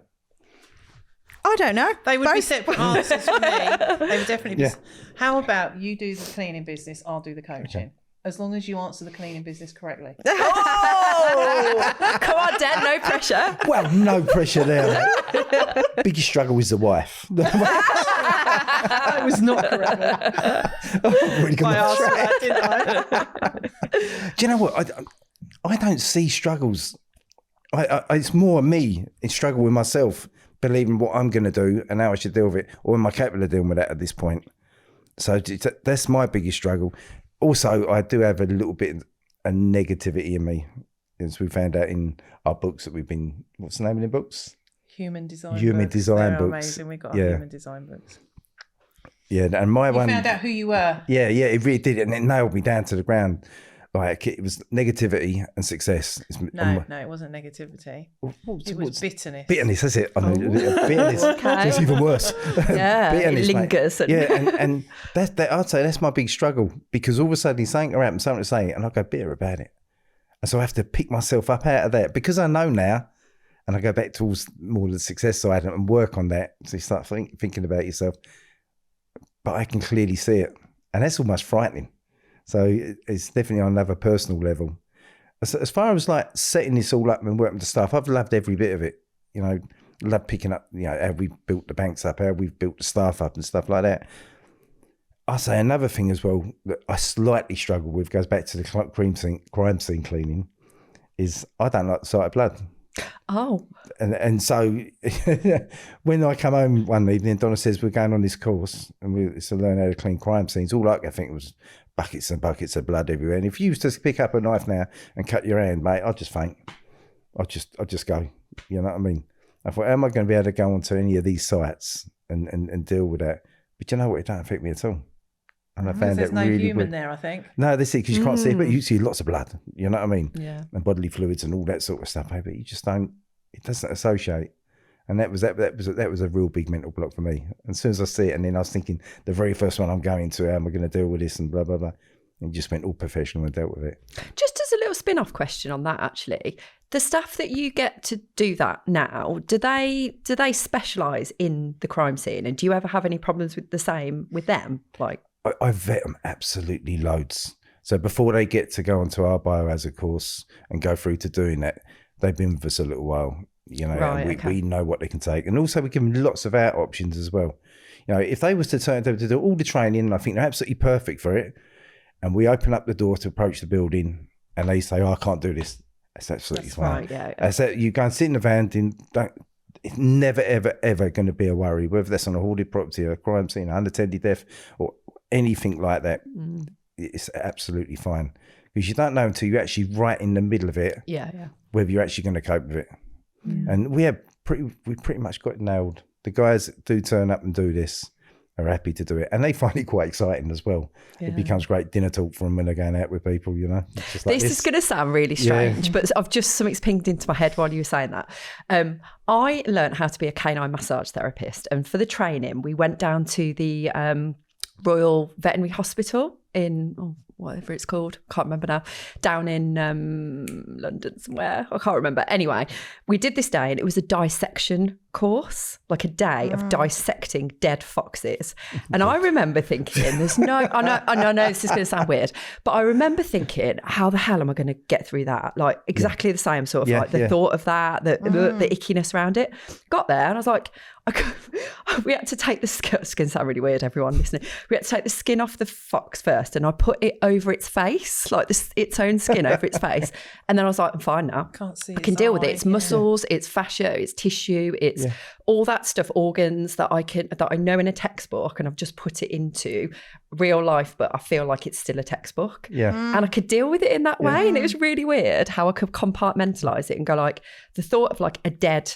I don't know. They would be Both. separate answers for me. They would definitely be. How about you do the cleaning business, I'll do the coaching. Okay. As long as you answer the cleaning business correctly. Oh! Come on, Dad, no pressure. Well, no pressure there. Biggest struggle is the wife. That was not correct. Really I asked that, didn't I? Do you know what? I don't see struggles. It's more me in struggle with myself, believing what I'm going to do and how I should deal with it, or am I capable of dealing with that at this point? So that's my biggest struggle. Also, I do have a little bit of negativity in me, as we found out in our books that we've been, what's the name of the books? Human design books. They're books. Amazing. We've got our human design books. Yeah, and my one. You found out who you were. Yeah, it really did. And it nailed me down to the ground. Like, it was negativity and success. No, it wasn't negativity. It was bitterness. Bitterness, that's it. I know, bitterness. Okay. It's even worse. Yeah, bitterness, it lingers. And that I'd say that's my big struggle, because all of a sudden something will happen, something to say, and I go bitter about it. And so I have to pick myself up out of that, because I know now, and I go back to more of the success side and work on that. So you start thinking about yourself. But I can clearly see it. And that's almost frightening. So it's definitely on another personal level. As far as like setting this all up and working the stuff, I've loved every bit of it. You know, love picking up, you know, how we built the banks up, how we've built the staff up and stuff like that. I say another thing as well that I slightly struggle with, goes back to the crime scene cleaning, is I don't like the sight of blood. Oh. And so when I come home one evening, Donna says, we're going on this course and it's to learn how to clean crime scenes. All I could think was buckets and buckets of blood everywhere. And if you used to pick up a knife now and cut your hand, mate, I'd just faint. I'd just go. You know what I mean? I thought, how am I going to be able to go onto any of these sites and deal with that? But you know what? It don't affect me at all. And I found there's that no really human weird. there, I think. No, that's it, because you can't see it, but you see lots of blood. You know what I mean? Yeah. And bodily fluids and all that sort of stuff. But you just don't. It doesn't associate. And that was a real big mental block for me. And as soon as I see it, and then I was thinking, the very first one I'm going to, how am I going to deal with this and blah blah blah. And just went all professional and dealt with it. Just as a little spin-off question on that, actually. The staff that you get to do that now, do they specialise in the crime scene? And do you ever have any problems with the same with them? Like, I vet them absolutely loads. So before they get to go onto our biohazard course and go through to doing that, they've been with us a little while, you know, right, and we know what they can take. And also we give them lots of out options as well. You know, if they was to turn to do all the training, and I think they're absolutely perfect for it, and we open up the door to approach the building and they say, I can't do this, that's absolutely fine. Right, yeah. I said, you go and sit in the van, it's never, ever, ever going to be a worry, whether that's on a hoarded property, a crime scene, an unattended death, or anything like that. It's absolutely fine, because you don't know until you're actually right in the middle of it. Yeah. Whether you're actually going to cope with it. And we pretty much got it nailed. The guys that do turn up and do this are happy to do it, and they find it quite exciting as well. It becomes great dinner talk for them when they're going out with people, you know. It's just like this is going to sound really strange, but something's pinged into my head while you were saying that. I learned how to be a canine massage therapist, and for the training we went down to the Royal Veterinary Hospital in whatever it's called, can't remember now, down in London somewhere, I can't remember. Anyway, we did this day and it was a dissection course, like a day of dissecting dead foxes. And I remember thinking, I know this is going to sound weird, but I remember thinking, how the hell am I going to get through that? Like exactly the same sort of like the thought of that, the ickiness around it. Got there and I was like, we had to take the skin. It's going to sound really weird, everyone listening. We had to take the skin off the fox first, and I put it over its face, like its own skin over its face. And then I was like, I'm fine now. I can deal with it. It's muscles, it's fascia, it's tissue, it's all that stuff, organs that I know in a textbook, and I've just put it into real life, but I feel like it's still a textbook. And I could deal with it in that way. And it was really weird how I could compartmentalize it and go like, the thought of like a dead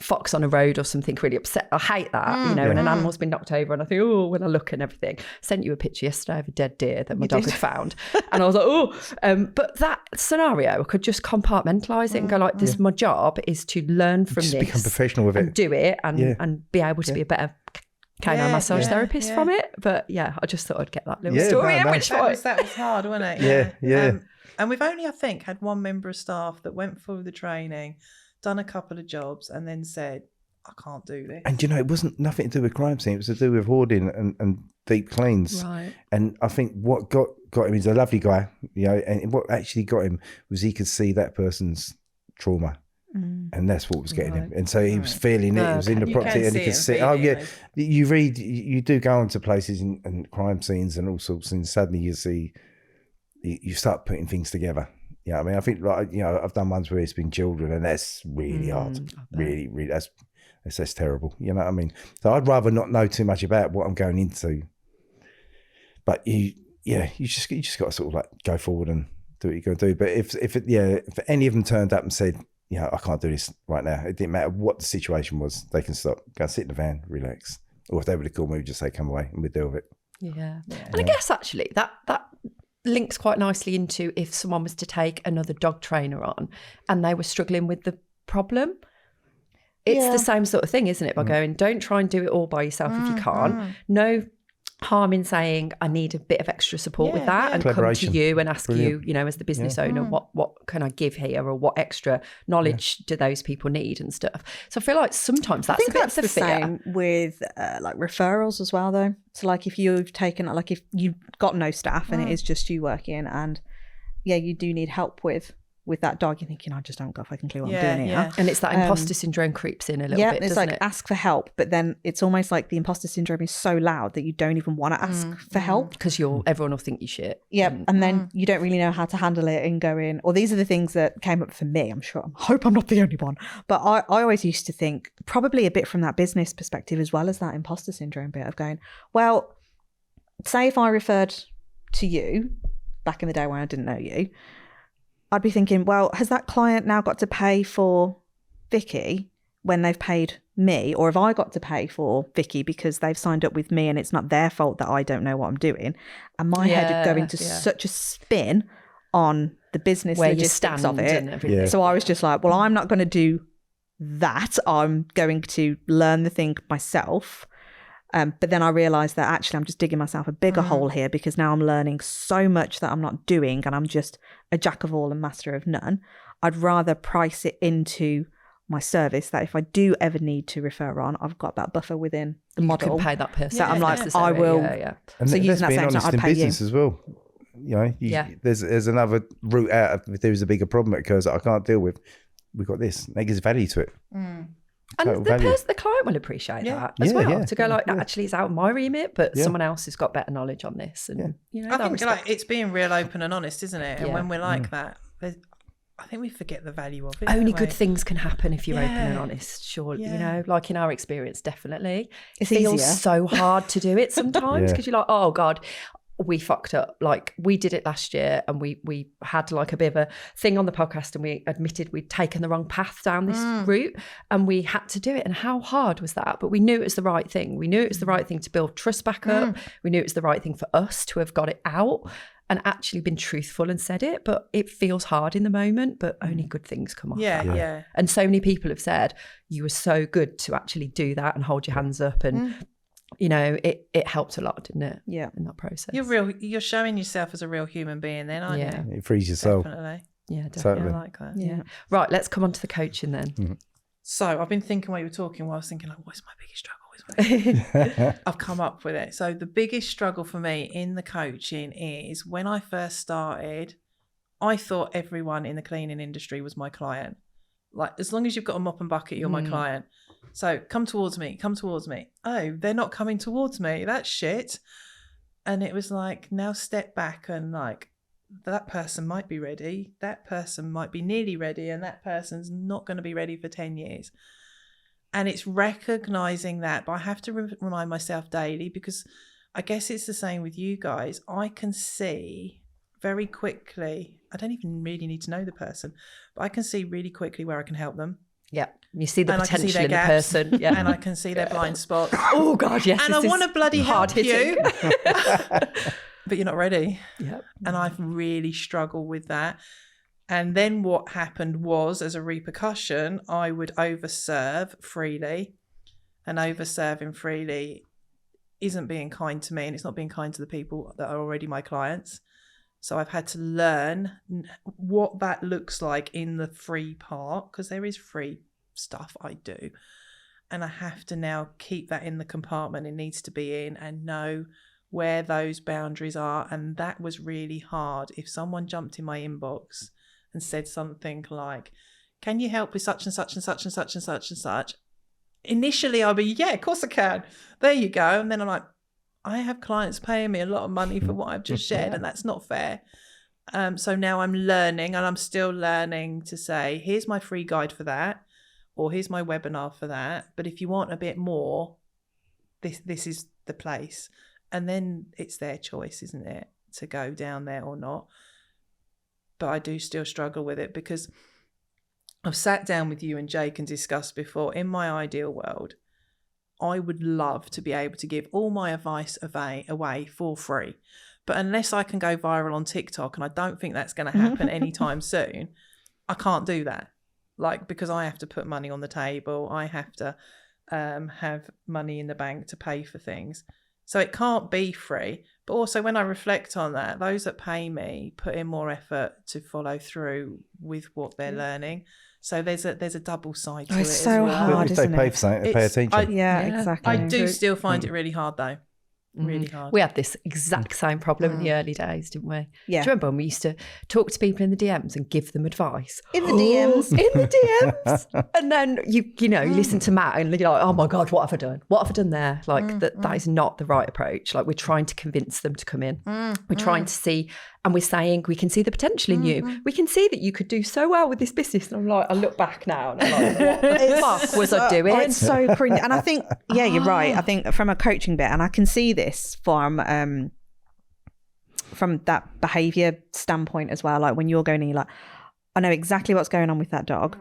fox on a road or something really upset. I hate that, you know, when an animal's been knocked over and I think, when I look and everything. Sent you a picture yesterday of a dead deer that my dog had found. And I was like, but that scenario, I could just compartmentalize it and go like, this, my job is to learn from just this. Become professional with it. And do it and be able to be a better canine massage therapist from it. But I just thought I'd get that little story in, which that was hard, wasn't it? Yeah. And we've only, I think, had one member of staff that went through the training, done a couple of jobs, and then said, I can't do this. And you know, it wasn't nothing to do with crime scene. It was to do with hoarding and deep cleans. Right. And I think what got him, he's a lovely guy, you know, and what actually got him was he could see that person's trauma. And that's what was getting him. And so he was feeling it. It was in the property, and he could see. You do go into places and crime scenes and all sorts, and suddenly you see, you start putting things together. Yeah, I mean, I think, like, you know, I've done ones where it's been children, and that's really hard. Really, that's terrible. You know what I mean? So I'd rather not know too much about what I'm going into. But you just got to sort of like go forward and do what you're going to do. But if any of them turned up and said, you know, I can't do this right now, it didn't matter what the situation was, they can stop, go sit in the van, relax. Or if they were to call me, we'd just say, come away, and we'd deal with it. Yeah. And I guess actually that links quite nicely into if someone was to take another dog trainer on and they were struggling with the problem. It's the same sort of thing, isn't it? By going, don't try and do it all by yourself if you can't. No harm in saying, I need a bit of extra support with that, and come to you and ask you, you know, as the business owner, what can I give here, or what extra knowledge do those people need and stuff. So I feel like sometimes that's a bit of the fear. Same with like referrals as well, though. So like if you've taken, like if you've got no staff and it is just you working, and you do need help with that dog, you're thinking, I just don't got a fucking clue what I'm doing here. And it's that imposter syndrome creeps in a little bit, it's doesn't like it? ask for help, but then it's almost like the imposter syndrome is so loud that you don't even want to ask for help. Because everyone will think you shit. And then you don't really know how to handle it and go in, or these are the things that came up for me, I hope I'm not the only one. But I always used to think, probably a bit from that business perspective as well as that imposter syndrome bit of going, well, say if I referred to you back in the day when I didn't know you, I'd be thinking, well, has that client now got to pay for Vicky when they've paid me? Or have I got to pay for Vicky because they've signed up with me and it's not their fault that I don't know what I'm doing? And my head would go into such a spin on the business where logistics of it. So I was just like, well, I'm not going to do that. I'm going to learn the thing myself. But then I realised that actually I'm just digging myself a bigger hole here, because now I'm learning so much that I'm not doing, and I'm just a jack of all and master of none. I'd rather price it into my service that if I do ever need to refer on, I've got that buffer within the model. You can pay that person. So I'm like, I will. And so let's using be that honest, I'd in pay business you. as well. There's another route out if there's a bigger problem that occurs that I can't deal with. We've got this. That gives value to it. And the client will appreciate that as well. To go actually, it's out of my remit, but someone else has got better knowledge on this. And I think it's being real, open, and honest, isn't it? And when we're like that, I think we forget the value of it. Only good things can happen if you're open and honest, surely. Like in our experience, definitely. It feels so hard to do it sometimes because you're like, oh God, we fucked up. Like we did it last year, and we had like a bit of a thing on the podcast, and we admitted we'd taken the wrong path down this route, and we had to do it. And how hard was that? But we knew it was the right thing. We knew it was the right thing to build trust back up. We knew it was the right thing for us to have got it out and actually been truthful and said it. But it feels hard in the moment, but only good things come off that. And so many people have said, you were so good to actually do that and hold your hands up, and it helped a lot, didn't it? Yeah, in that process. You're showing yourself as a real human being then, aren't you? It frees your soul. Definitely. Yeah, definitely. Totally. I like that. Yeah. Right, let's come on to the coaching then. So I've been thinking while you were talking, I was thinking, like, what's my biggest struggle? I've come up with it. So the biggest struggle for me in the coaching is when I first started, I thought everyone in the cleaning industry was my client. Like, as long as you've got a mop and bucket, you're my client. So come towards me. Oh, they're not coming towards me. That's shit. And it was like, now step back and like, that person might be ready. That person might be nearly ready. And that person's not going to be ready for 10 years. And it's recognizing that, but I have to remind myself daily, because I guess it's the same with you guys. I can see very quickly, I don't even really need to know the person, but I can see really quickly where I can help them. Yeah. You see the potential in the person. Yeah. And I can see their blind spots. Oh God, yes. And I want to bloody help you. But you're not ready. Yep. And I've really struggled with that. And then what happened was, as a repercussion, I would overserve freely. And overserving freely isn't being kind to me, and it's not being kind to the people that are already my clients. So I've had to learn what that looks like in the free part, because there is free stuff I do. And I have to now keep that in the compartment it needs to be in, and know where those boundaries are. And that was really hard. If someone jumped in my inbox and said something like, can you help with such and such and such and such and such and such? Initially, I'll be, yeah, of course I can. There you go. And then I'm like, I have clients paying me a lot of money for what I've just shared, and that's not fair. So now I'm learning, and I'm still learning to say, here's my free guide for that, or here's my webinar for that. But if you want a bit more, this is the place. And then it's their choice, isn't it, to go down there or not. But I do still struggle with it, because I've sat down with you and Jake and discussed before, in my ideal world, I would love to be able to give all my advice away for free. But unless I can go viral on TikTok, and I don't think that's going to happen anytime soon, I can't do that. Like, because I have to put money on the table. I have to have money in the bank to pay for things. So it can't be free. But also, when I reflect on that, those that pay me put in more effort to follow through with what they're learning. So there's a double side to it. It's so hard, if they isn't pay it? for something, they pay attention. Exactly. I do still find it really hard, though. Really hard. We had this exact same problem in the early days, didn't we? Yeah. Do you remember when we used to talk to people in the DMs and give them advice? In the DMs. In the DMs. And then you listen to Matt and you're like, oh my God, what have I done? What have I done there? Like that is not the right approach. Like, we're trying to convince them to come in. We're trying to see, and we're saying, we can see the potential in you. We can see that you could do so well with this business. And I'm like, I look back now and I'm like, what the fuck was I doing? It's so cringe. And I think, yeah, you're right. I think from a coaching bit, and I can see this from that behaviour standpoint as well. Like, when you're going in, you're like, I know exactly what's going on with that dog.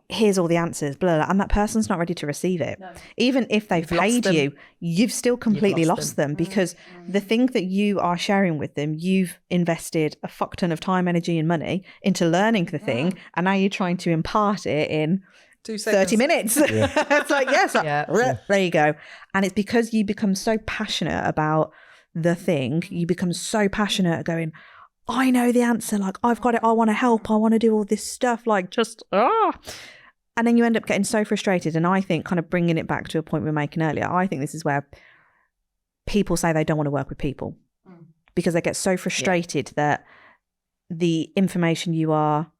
Here's all the answers, blah, blah, and that person's not ready to receive it. No. Even if they've paid you, you've still completely lost them, because the thing that you are sharing with them, you've invested a fuck ton of time, energy and money into learning the thing, and now you're trying to impart it in 2 seconds. 30 minutes. It's like, yes, there you go. And it's because you become so passionate about the thing. You become so passionate at going, I know the answer. Like, I've got it. I want to help. I want to do all this stuff. Like, just, And then you end up getting so frustrated. And I think, kind of bringing it back to a point we were making earlier, I think this is where people say they don't want to work with people because they get so frustrated that the information you are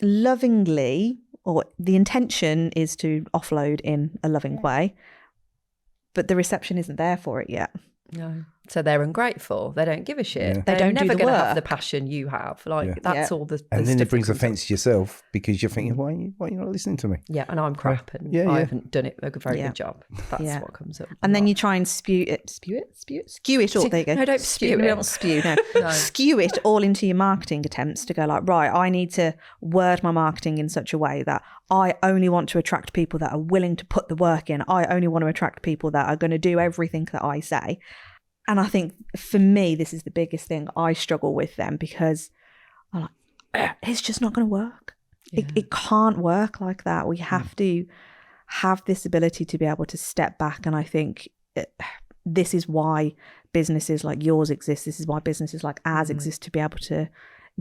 lovingly, or the intention is to offload in a loving way, but the reception isn't there for it yet. No. So they're ungrateful. They don't give a shit. Yeah. They're don't do never the going to work. have the passion you have. Like, that's all the And then it brings stuff that comes offence to yourself because you're thinking, why are you not listening to me? Yeah, and I'm crap and Yeah, I yeah. haven't done it a very good job. That's what comes up. And then you try and skew it all. There you go. No, don't spew it. Don't spew, no. Skew it all into your marketing attempts to go like, right, I need to word my marketing in such a way that I only want to attract people that are willing to put the work in. I only want to attract people that are going to do everything that I say. And I think for me, this is the biggest thing I struggle with then, because I'm like, it's just not going to work. Yeah. It can't work like that. We have to have this ability to be able to step back. And I think this is why businesses like yours exist. This is why businesses like ours exist, to be able to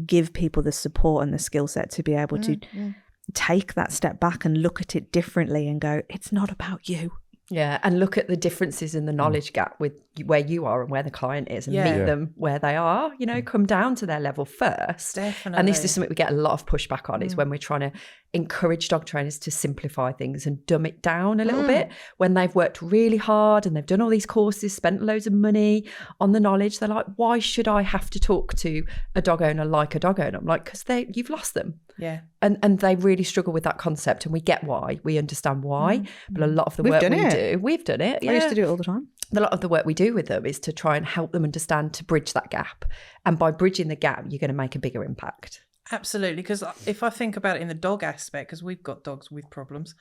give people the support and the skill set to be able to take that step back and look at it differently and go, it's not about you. Yeah, and look at the differences in the knowledge gap with where you are and where the client is, and meet them where they are, come down to their level first. Definitely. And this is something we get a lot of pushback on, is when we're trying to encourage dog trainers to simplify things and dumb it down a little bit. When they've worked really hard and they've done all these courses, spent loads of money on the knowledge, they're like, why should I have to talk to a dog owner like a dog owner? I'm like, because you've lost them. Yeah. And they really struggle with that concept, and we get why. We understand why. But a lot of the work we've done it. Yeah. I used to do it all the time. A lot of the work we do with them is to try and help them understand, to bridge that gap. And by bridging the gap, you're going to make a bigger impact. Absolutely. Because if I think about it in the dog aspect, because we've got dogs with problems,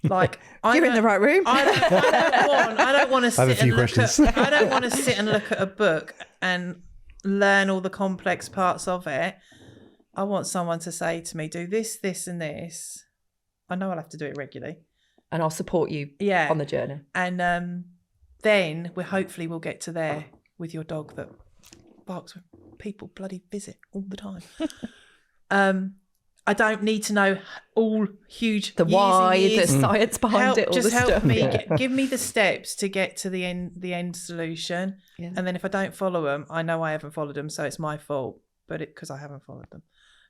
like you're in the right room. I don't want to sit I don't want to sit and look at a book and learn all the complex parts of it. I want someone to say to me, do this, this, and this. I know I'll have to do it regularly, and I'll support you on the journey. And then we'll get to there with your dog that barks when people bloody visit all the time. I don't need to know all huge the why, the science behind it, all just the help stuff. me give me the steps to get to the end solution. Yeah. And then if I don't follow them, I know I haven't followed them, so it's my fault, but because I haven't followed them.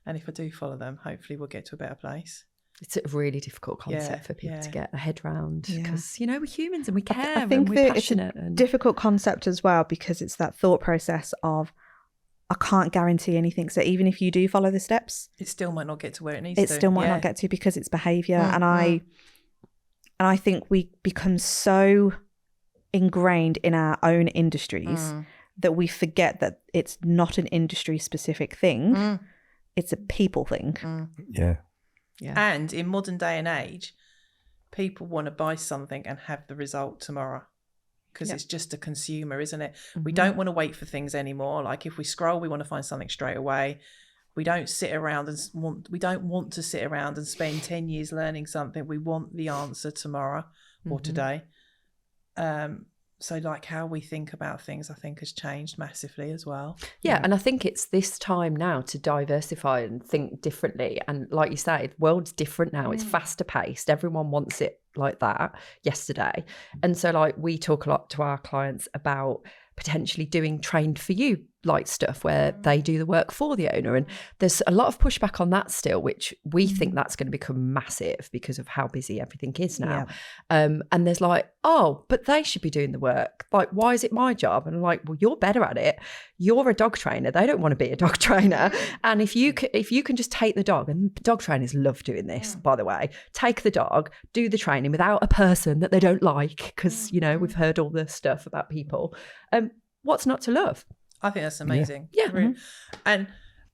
And if I do follow them, hopefully we'll get to a better place. It's a really difficult concept for people to get their head around, because we're humans and we care. I think and we're passionate. It's a difficult concept as well, because it's that thought process of, I can't guarantee anything. So even if you do follow the steps, it still might not get to where it needs to. It still might not get to, because it's behaviour. And I think we become so ingrained in our own industries that we forget that it's not an industry specific thing. It's a people thing. Yeah. And in modern day and age, people want to buy something and have the result tomorrow, because it's just a consumer, isn't it? We don't want to wait for things anymore. Like if we scroll, we want to find something straight away. We don't sit around we don't want to sit around and spend 10 years learning something. We want the answer tomorrow or today. So like how we think about things, I think, has changed massively as well. Yeah, and I think it's this time now to diversify and think differently. And like you say, the world's different now. It's faster paced. Everyone wants it like that yesterday. And so like we talk a lot to our clients about potentially doing trained for you like stuff where they do the work for the owner. And there's a lot of pushback on that still, which we think that's going to become massive because of how busy everything is now. And there's like, oh, but they should be doing the work. Like, why is it my job? And I'm like, well, you're better at it. You're a dog trainer. They don't want to be a dog trainer. And if you can just take the dog, and dog trainers love doing this, by the way, take the dog, do the training without a person that they don't like, because, we've heard all the stuff about people. What's not to love? I think that's amazing. Yeah. Really. And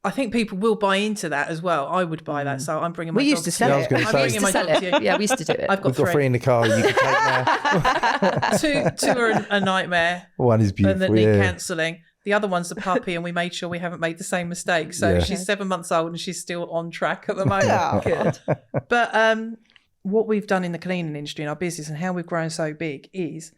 I think people will buy into that as well. I would buy that. So I'm bringing my dog. We used to sell it. I'm bringing my dog to you. Yeah, we used to do it. We've got three in the car you can take now. two are a nightmare. One is beautiful. And that need cancelling. The other one's the puppy, and we made sure we haven't made the same mistake. So she's 7 months old and she's still on track at the moment. Good. But what we've done in the cleaning industry in our business and how we've grown so big is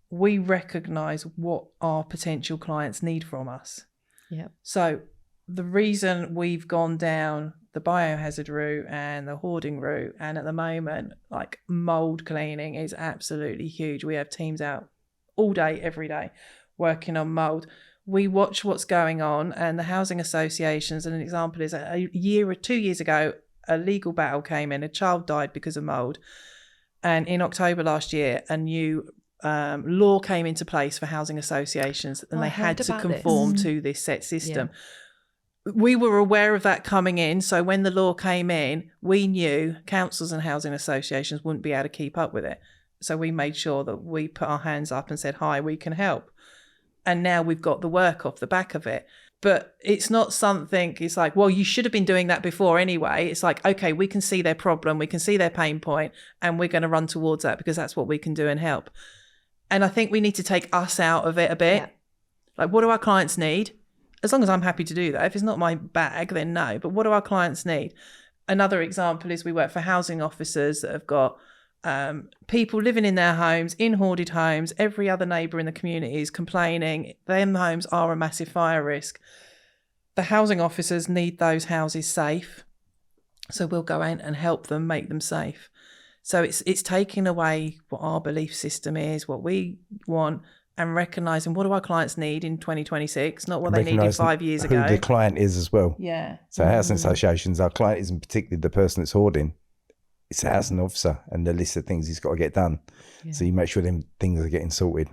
we recognise what our potential clients need from us. Yeah. So the reason we've gone down the biohazard route and the hoarding route, and at the moment, like mold cleaning is absolutely huge. We have teams out all day, every day, working on mold. We watch what's going on, and the housing associations, and an example is a year or 2 years ago, a legal battle came in, a child died because of mold. And in October last year, a new law came into place for housing associations, and they had to conform to this set system. Yeah. We were aware of that coming in. So when the law came in, we knew councils and housing associations wouldn't be able to keep up with it. So we made sure that we put our hands up and said, hi, we can help. And now we've got the work off the back of it. But it's not something, it's like, well, you should have been doing that before anyway. It's like, okay, we can see their problem, we can see their pain point, and we're going to run towards that because that's what we can do and help. And I think we need to take us out of it a bit. Yeah. Like, what do our clients need? As long as I'm happy to do that. If it's not my bag, then no. But what do our clients need? Another example is we work for housing officers that have got people living in their homes, in hoarded homes. Every other neighbour in the community is complaining. Them homes are a massive fire risk. The housing officers need those houses safe. So we'll go in and help them make them safe. So it's taking away what our belief system is, what we want, and recognising what do our clients need in 2026, not what they needed 5 years ago. Who the client is as well. Yeah. So housing associations, our client isn't particularly the person that's hoarding. It's a housing officer and the list of things he's got to get done. Yeah. So you make sure them things are getting sorted.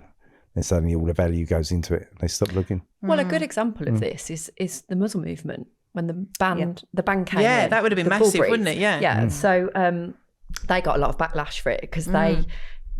Then suddenly all the value goes into it. They stop looking. Well, a good example of this is the muzzle movement. When the ban came in. Yeah, that would have been massive, wouldn't it? Yeah. Yeah. So they got a lot of backlash for it because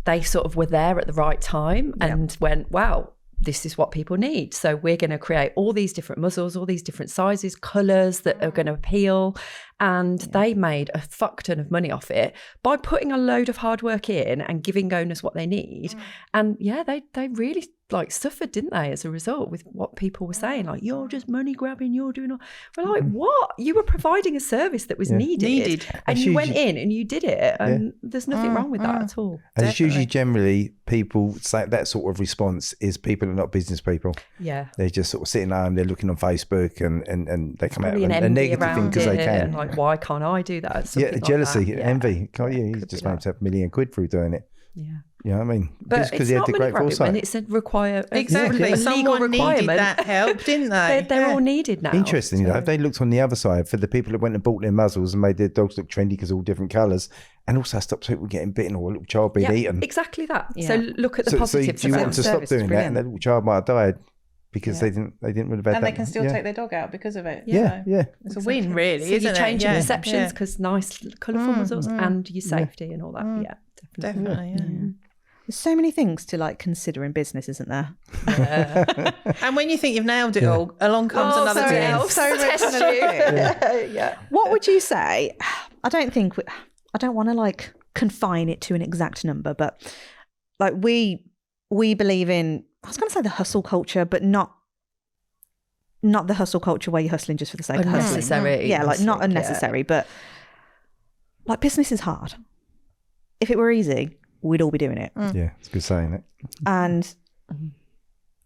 they sort of were there at the right time and went, wow, this is what people need. So we're going to create all these different muzzles, all these different sizes, colours that are going to appeal. And they made a fuck ton of money off it by putting a load of hard work in and giving owners what they need. And they really suffered, didn't they, as a result with what people were saying, like, you're just money grabbing, you're doing all. We're like, what? You were providing a service that was needed. And you went in and you did it. And there's nothing wrong with that at all. And it's usually generally people say that sort of response is people are not business people. Yeah. They're just sort of sitting home, they're looking on Facebook and they come out with a negative thing because they can. Like, why can't I do that? Jealousy, envy. You just made up £1 million for doing it. Yeah. You know what I mean? But just because he had the great foresight. It's a requirement. Exactly. A legal requirement. Needed that help, didn't they? They're all needed now. Interestingly, though, if they looked on the other side for the people that went and bought their muzzles and made their dogs look trendy because all different colours, and also stopped people getting bitten or a little child being eaten. Exactly that. Yeah. So look at the positives. So you want them to stop doing that, and that little child might have died because they didn't would have had that. And they can still take their dog out because of it. Yeah. It's a win, really, so isn't it? You change your perceptions because nice, colourful muzzles and your safety and all that. Yeah, definitely. There's so many things to consider in business, isn't there? Yeah. And when you think you've nailed it all, along comes another test you. What would you say? I don't want to confine it to an exact number, but we believe in, I was going to say the hustle culture, but not the hustle culture where you're hustling just for the sake of hustling. Yeah, not unnecessary, but business is hard. If it were easy, we'd all be doing it. Yeah, it's good saying it. And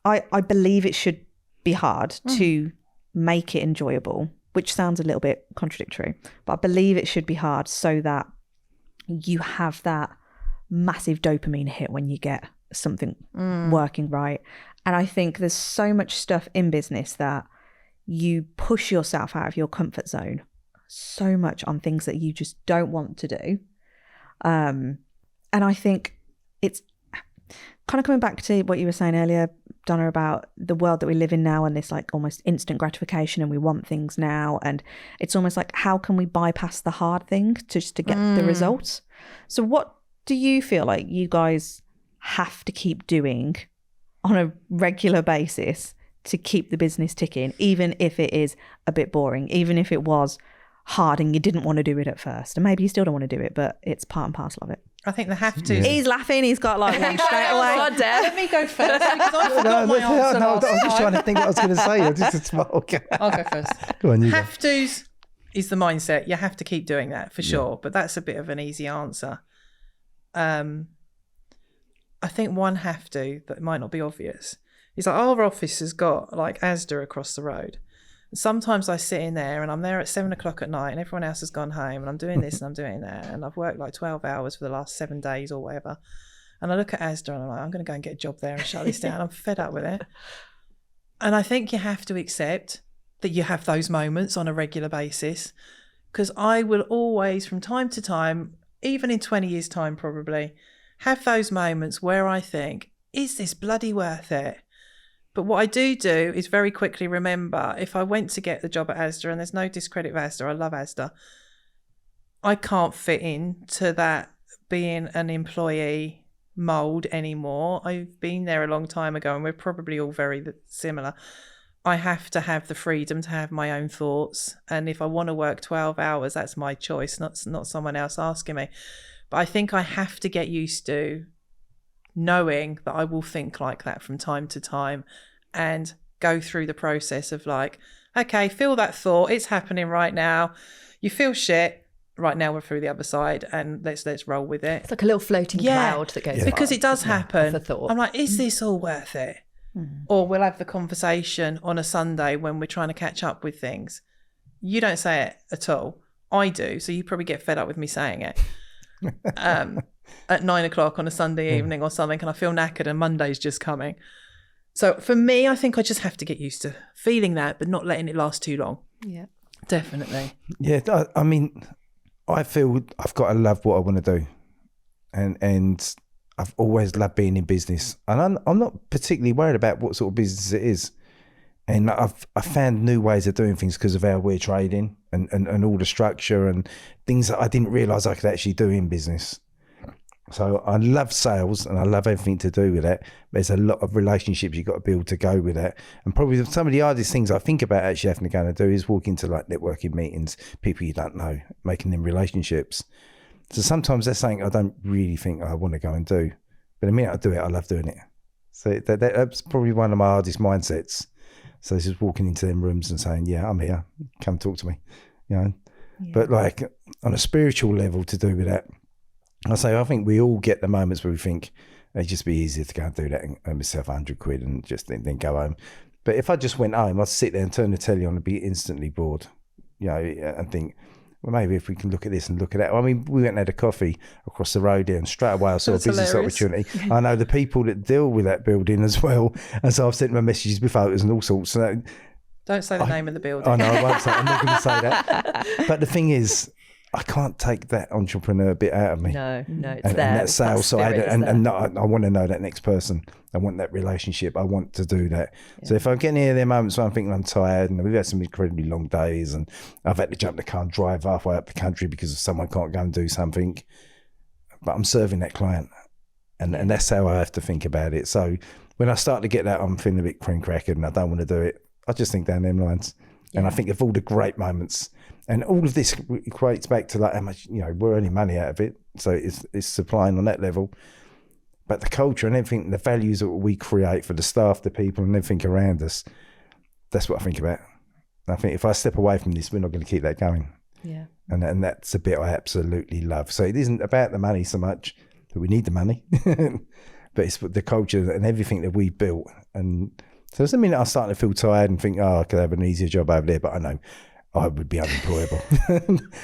I believe it should be hard to make it enjoyable, which sounds a little bit contradictory, but I believe it should be hard so that you have that massive dopamine hit when you get something working right. And I think there's so much stuff in business that you push yourself out of your comfort zone so much on things that you just don't want to do. And I think it's kind of coming back to what you were saying earlier, Donna, about the world that we live in now and this almost instant gratification, and we want things now. And it's almost like, how can we bypass the hard thing just to get the results? So what do you feel like you guys have to keep doing on a regular basis to keep the business ticking, even if it is a bit boring, even if it was hard and you didn't want to do it at first, and maybe you still don't want to do it, but it's part and parcel of it? I think the have to. He's laughing. He's got like one straight away. Let me go first because I forgot my answer. I was just trying to think what I was going to say. Okay. I'll go first. Go on, you go. Have to's is the mindset. You have to keep doing that for sure, but that's a bit of an easy answer. I think one have to that might not be obvious is like our office has got like Asda across the road. Sometimes I sit in there and I'm there at 7:00 at night and everyone else has gone home and I'm doing this and I'm doing that and I've worked like 12 hours for the last 7 days or whatever. And I look at Asda and I'm like, I'm going to go and get a job there and shut this down. I'm fed up with it. And I think you have to accept that you have those moments on a regular basis, because I will always, from time to time, even in 20 years' time probably, have those moments where I think, is this bloody worth it? But what I do is very quickly remember, if I went to get the job at Asda, and there's no discredit for Asda, I love Asda, I can't fit into that being an employee mould anymore. I've been there a long time ago and we're probably all very similar. I have to have the freedom to have my own thoughts. And if I want to work 12 hours, that's my choice, not someone else asking me. But I think I have to get used to knowing that I will think like that from time to time and go through the process of like, okay, feel that thought, it's happening right now. You feel shit. Right now we're through the other side and let's roll with it. It's like a little floating cloud that goes because by. it does happen. Thought. I'm like, is this all worth it? Or we'll have the conversation on a Sunday when we're trying to catch up with things. You don't say it at all. I do, so you probably get fed up with me saying it. At 9:00 on a Sunday evening or something, and I feel knackered and Monday's just coming. So for me, I think I just have to get used to feeling that, but not letting it last too long. Yeah, definitely. Yeah, I mean, I feel I've got to love what I want to do, and I've always loved being in business, and I'm not particularly worried about what sort of business it is. And I found new ways of doing things because of how we're trading and all the structure and things that I didn't realise I could actually do in business. So I love sales and I love everything to do with that. There's a lot of relationships you've got to build to go with that. And probably some of the hardest things I think about actually having to go and do is walk into like networking meetings, people you don't know, making them relationships. So sometimes that's something I don't really think I want to go and do. But the minute I do it, I love doing it. So that's probably one of my hardest mindsets. So it's just walking into them rooms and saying, yeah, I'm here, come talk to me, you know. Yeah. But like on a spiritual level to do with that, I think we all get the moments where we think it'd just be easier to go and do that and earn myself £100 and just then go home. But if I just went home, I'd sit there and turn the telly on and be instantly bored, you know, and think, well, maybe if we can look at this and look at that. I mean, we went and had a coffee across the road here and straight away I saw a business opportunity. I know the people that deal with that building as well. And so I've sent them messages with photos and all sorts. So don't say the name of the building. I know, I won't say, I'm not going to say that. But the thing is, I can't take that entrepreneur bit out of me. No, it's and, there. And that sales side. And I want to know that next person. I want that relationship. I want to do that. Yeah. So if I'm getting here, there are moments where I'm thinking I'm tired and we've had some incredibly long days and I've had to jump the car and drive halfway up the country because someone can't go and do something. But I'm serving that client. And that's how I have to think about it. So when I start to get that, I'm feeling a bit cream crackered and I don't want to do it. I just think down them lines. Yeah. And I think of all the great moments. And all of this equates back to like how much, you know, we're earning money out of it. So it's supplying on that level. But the culture and everything, the values that we create for the staff, the people and everything around us, that's what I think about. And I think if I step away from this, we're not going to keep that going. Yeah. And that's a bit I absolutely love. So it isn't about the money so much, that we need the money, but it's the culture and everything that we built. And so there's a minute I start to feel tired and think, I could have an easier job over there, but I know I would be unemployable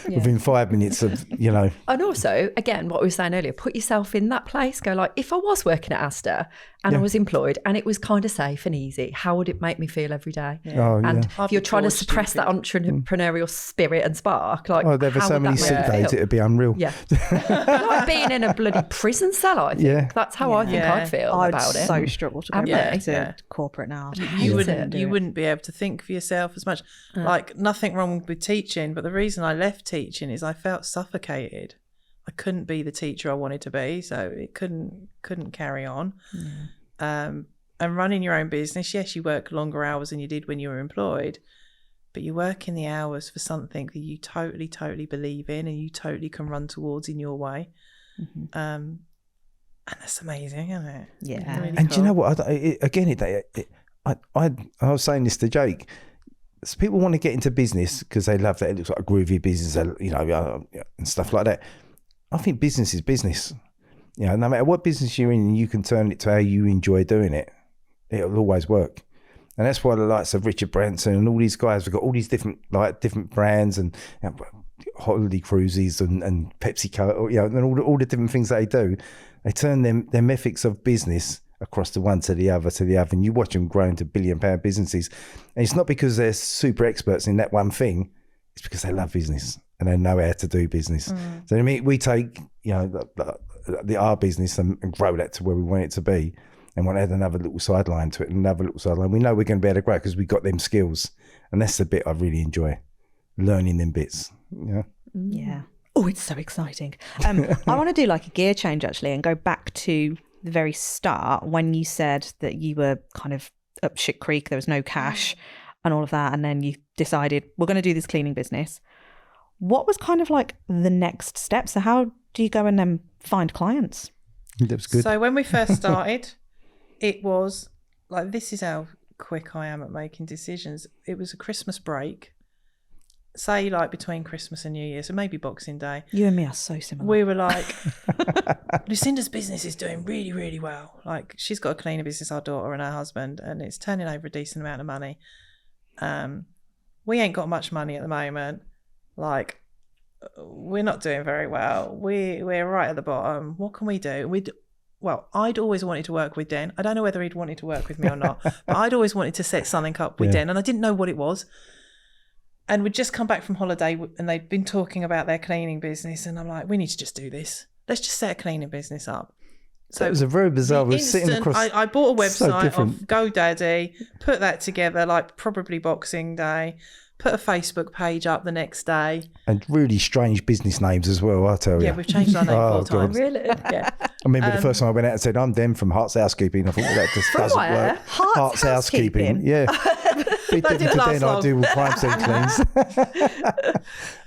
within 5 minutes of, you know. And also, again, what we were saying earlier, put yourself in that place. Go like, if I was working at Asda and I was employed and it was kind of safe and easy, how would it make me feel every day? Yeah. And if you're trying to suppress that entrepreneurial spirit and spark, like, there were so many sick days, it'd be unreal. Yeah. Like being in a bloody prison cell, I think. That's how I think I'd feel about it. I'd so struggle to go back to corporate now. You wouldn't be able to think for yourself as much. Like, nothing wrong with teaching, but the reason I left teaching is I felt suffocated. I couldn't be the teacher I wanted to be, so it couldn't carry on. And running your own business, yes, you work longer hours than you did when you were employed, but you work in the hours for something that you totally believe in and you totally can run towards in your way. And that's amazing, isn't it? Yeah. Really And cool. do you know what? I was saying this to Jake. So people want to get into business because they love that it looks like a groovy business, and stuff like that. I think business is business. No matter what business you're in, you can turn it to how you enjoy doing it. It'll always work. And that's why the likes of Richard Branson and all these guys have got all these different brands and holiday cruises and PepsiCo, and all the different things they do. They turn their methods of business across the one to the other, and you watch them grow into £1 billion businesses. And it's not because they're super experts in that one thing, it's because they love business and they know how to do business. So I mean, we take our business and grow that to where we want it to be, and want to add another little sideline to it, another little sideline. We know we're going to be able to grow because we've got them skills, and that's the bit I really enjoy, learning them bits. Yeah. Oh, it's so exciting. I want to do like a gear change actually and go back to the very start when you said that you were kind of up shit creek, there was no cash and all of that, and then you decided we're going to do this cleaning business. What was kind of like the next step? So how do you go and then find clients? That was good. So when we first started, it was like, this is how quick I am at making decisions. It was a Christmas break, say like between Christmas and New Year, so maybe Boxing Day. You and me are so similar. We were like, Lucinda's business is doing really, really well. Like, she's got a cleaner business, our daughter and her husband, and it's turning over a decent amount of money. We ain't got much money at the moment. Like, we're not doing very well. We're right at the bottom. What can we do? Well, I'd always wanted to work with Den. I don't know whether he'd wanted to work with me or not, but I'd always wanted to set something up with Den, and I didn't know what it was. And we'd just come back from holiday and they'd been talking about their cleaning business, and I'm like, we need to just do this. Let's just set a cleaning business up. So it was a very bizarre. We're sitting across. I bought a website so off GoDaddy, put that together like probably Boxing Day, put a Facebook page up the next day. And really strange business names as well, I tell you. Yeah, we've changed our name 4 times. Really? Yeah. I remember the first time I went out and said, I'm Den from Hearts Housekeeping. I thought, well, that just doesn't where? work. Hearts Housekeeping? Yeah. Bit different didn't to last Den I long. do with crime scene cleans.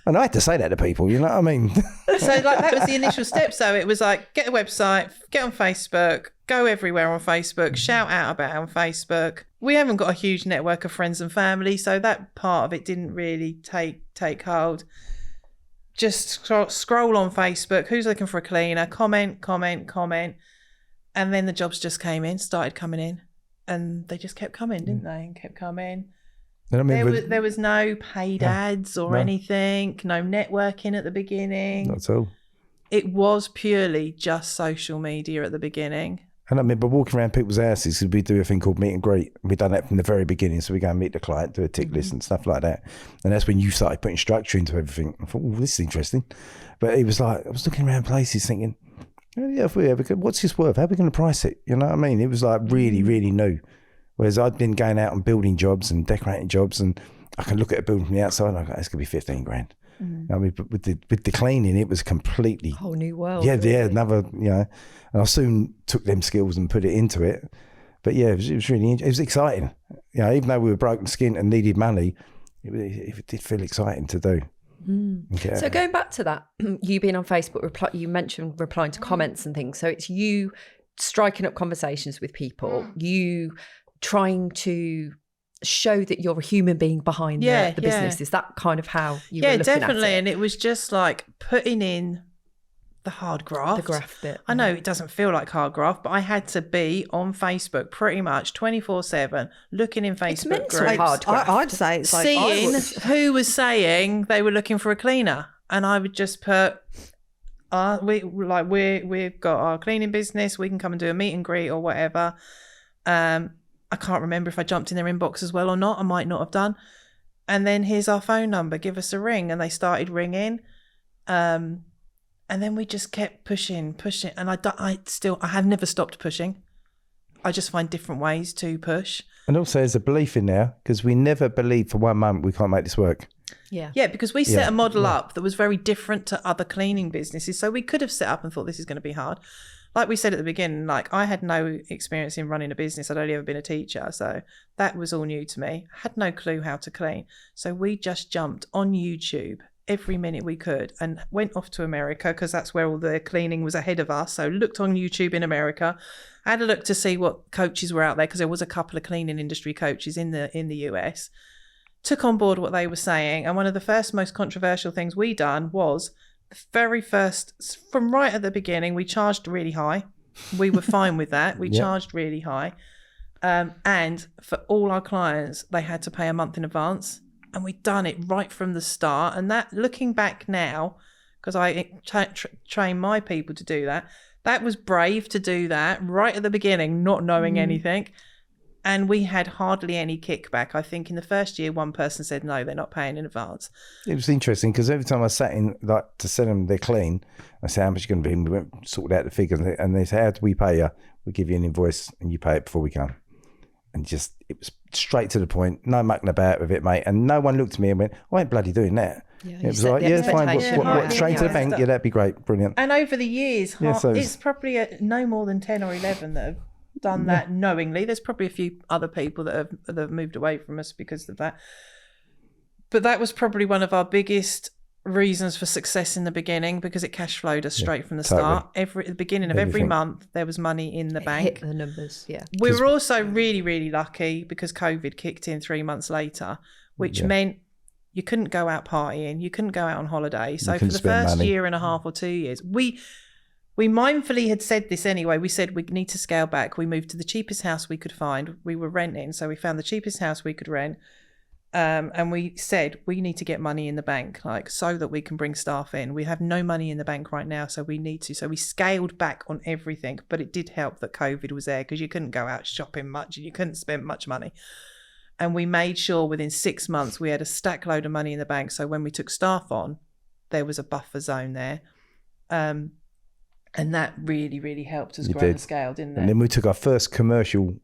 And I had to say that to people, you know what I mean? So like that was the initial step. So it was like, get a website, get on Facebook, go everywhere on Facebook, shout out about it on Facebook. We haven't got a huge network of friends and family, so that part of it didn't really take hold. Just scroll on Facebook, who's looking for a cleaner, comment. And then the jobs just started coming in. And they just kept coming, didn't they? And kept coming. And I remember, There was no paid ads or anything, no networking at the beginning. not at all. It was purely just social media at the beginning. And I remember walking around people's houses because we do a thing called meet and greet. We've done that from the very beginning. So we go and meet the client, do a tick list and stuff like that. And that's when you started putting structure into everything. I thought, oh, this is interesting. But it was like, I was looking around places thinking, oh, yeah, if we ever could, what's this worth? How are we going to price it? You know what I mean? It was like really, really new. Whereas I'd been going out and building jobs and decorating jobs, and I can look at a building from the outside and I go, it's going to be 15 grand. I mean, but with the cleaning, it was completely Whole new world. Yeah, really. another, and I soon took them skills and put it into it. But yeah, it was really, it was exciting. Even though we were broken skinned and needed money, it did feel exciting to do. Yeah. So going back to that, you being on Facebook, you mentioned replying to comments and things. So it's you striking up conversations with people, you trying to show that you're a human being behind the business. Is that kind of how you were looking definitely. at it? And it was just like putting in the hard graft. The graft bit. I know it doesn't feel like hard graft, but I had to be on Facebook pretty much 24/7, looking in Facebook mental groups, hard graft. I'd say it's like seeing who was saying they were looking for a cleaner, and I would just put, we've got our cleaning business, we can come and do a meet and greet or whatever. I can't remember if I jumped in their inbox as well or not. I might not have done. And then here's our phone number, give us a ring. And they started ringing. And then we just kept pushing. And I have never stopped pushing. I just find different ways to push. And also there's a belief in there, because we never believed for one moment we can't make this work. Yeah, because we set a model up that was very different to other cleaning businesses. So we could have set up and thought this is going to be hard. Like we said at the beginning, like I had no experience in running a business. I'd only ever been a teacher. So that was all new to me. I had no clue how to clean. So we just jumped on YouTube every minute we could and went off to America because that's where all the cleaning was ahead of us. So looked on YouTube in America, had a look to see what coaches were out there because there was a couple of cleaning industry coaches in the US. Took on board what they were saying, and one of the first most controversial things we done was the very first, from right at the beginning, we charged really high. We were fine with that. We charged really high, and for all our clients, they had to pay a month in advance. And we'd done it right from the start. And that, looking back now, because I train my people to do that, that was brave to do that right at the beginning, not knowing anything. And we had hardly any kickback. I think in the first year, one person said, no, they're not paying in advance. It was interesting because every time I sat in like to sell them their clean, I said, how much are you going to be? And we went sorted out the figures. And they said, how do we pay you? We give you an invoice and you pay it before we come. And just, it was straight to the point, no mucking about with it, mate. And no one looked at me and went, I ain't bloody doing that. Yeah, it was like, yeah, fine. What, straight to the bank? Yeah, that'd be great. Brilliant. And over the years, it's probably no more than 10 or 11 that have done that knowingly. There's probably a few other people that have moved away from us because of that. But that was probably one of our biggest reasons for success in the beginning because it cash flowed us straight from the start. At the beginning of every month there was money in the bank. Hit the numbers. We were also really, really lucky because COVID kicked in 3 months later, which meant you couldn't go out partying, you couldn't go out on holiday. So for the first year and a half or 2 years, we mindfully had said this anyway. We said we need to scale back. We moved to the cheapest house we could find. We were renting, so we found the cheapest house we could rent. And we said we need to get money in the bank, like so that we can bring staff in. We have no money in the bank right now, so we need to. So we scaled back on everything, but it did help that COVID was there because you couldn't go out shopping much and you couldn't spend much money. And we made sure within 6 months we had a stack load of money in the bank. So when we took staff on, there was a buffer zone there. And that really, really helped us grow and scale, didn't it? And then we took our first commercial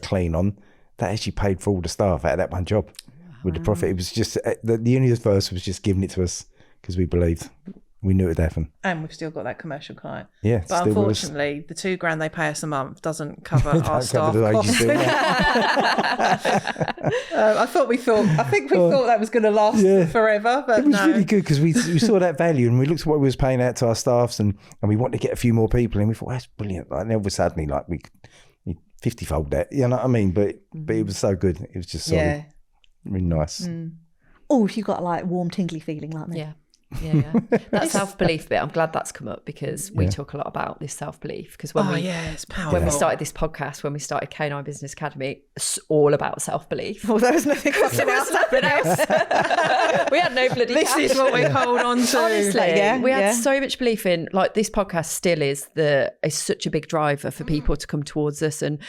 clean on. That actually paid for all the staff out of that one job. With the profit, it was just the universe was just giving it to us because we believed, we knew it'd happen. And we've still got that commercial client. Yeah, but unfortunately, the $2,000 they pay us a month doesn't cover our staff costs. I think we thought that was going to last forever, but it was really good because we saw that value and we looked at what we was paying out to our staffs and we wanted to get a few more people and we thought that's brilliant. Like, and all of a sudden, like we 50-fold that, you know what I mean? But it was so good. It was just solid. Yeah. Really nice. Oh, if you got like warm, tingly feeling like me. Yeah. That self-belief bit, I'm glad that's come up because we talk a lot about this self-belief because it's powerful. When we started this podcast, when we started K9 Business Academy, it's all about self-belief. Well, there was nothing else. We had no bloody This is what we hold on to. Honestly, we had so much belief in, like, this podcast still is such a big driver for people to come towards us. And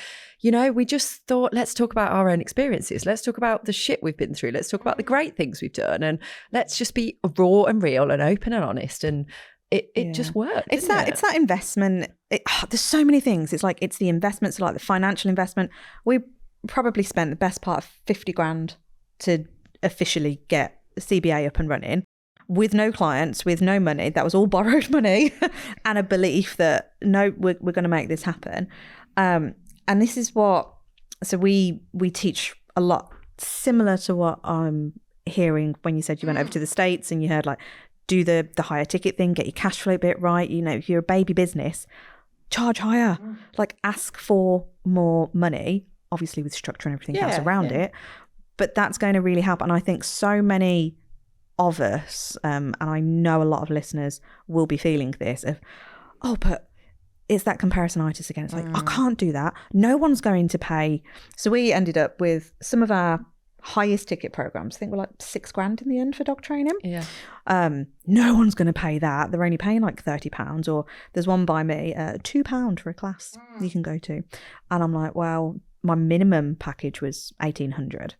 you know, we just thought, let's talk about our own experiences. Let's talk about the shit we've been through. Let's talk about the great things we've done. And let's just be raw and real and open and honest. And it just worked. It's that investment. There's so many things. It's like, it's the investments, like the financial investment. We probably spent the best part of $50,000 to officially get the CBA up and running with no clients, with no money. That was all borrowed money and a belief that, no, we're going to make this happen. And this is so we teach a lot similar to what I'm hearing when you said you went over to the States and you heard like, do the higher ticket thing, get your cash flow bit right. You know, if you're a baby business, charge higher, like ask for more money, obviously with structure and everything else around it. But that's going to really help. And I think so many of us, and I know a lot of listeners will be feeling this of, but it's that comparisonitis again. It's like, I can't do that. No one's going to pay. So we ended up with some of our highest ticket programs. I think we're like $6,000 in the end for dog training. Yeah. No one's going to pay that. They're only paying like £30, or there's one by me, £2 for a class you can go to. And I'm like, well, my minimum package was $1,800.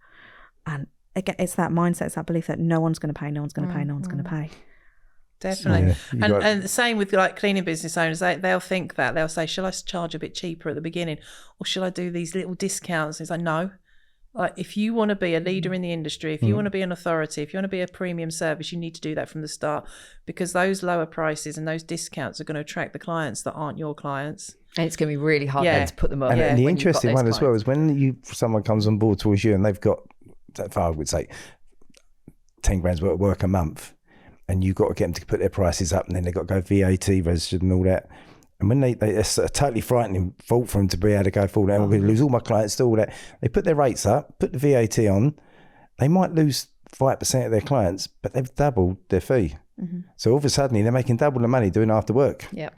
And again, it's that mindset, it's that belief that no one's going to pay, no one's going to pay, no one's going to pay. Definitely. And the same with like cleaning business owners, they'll think that. They'll say, shall I charge a bit cheaper at the beginning, or shall I do these little discounts? It's like, no. Like, if you want to be a leader in the industry, if you want to be an authority, if you want to be a premium service, you need to do that from the start, because those lower prices and those discounts are going to attract the clients that aren't your clients. And it's going to be really hard then to put them up. And the interesting one as well is when someone comes on board towards you and they've got, I would say, 10 grand's worth of work a month, and you've got to get them to put their prices up, and then they've got to go VAT registered and all that. And when it's a totally frightening thought for them to be able to go forward, I'm going to lose all my clients, do all that. They put their rates up, put the VAT on, they might lose 5% of their clients, but they've doubled their fee. Mm-hmm. So all of a sudden, they're making double the money doing after work. Yeah.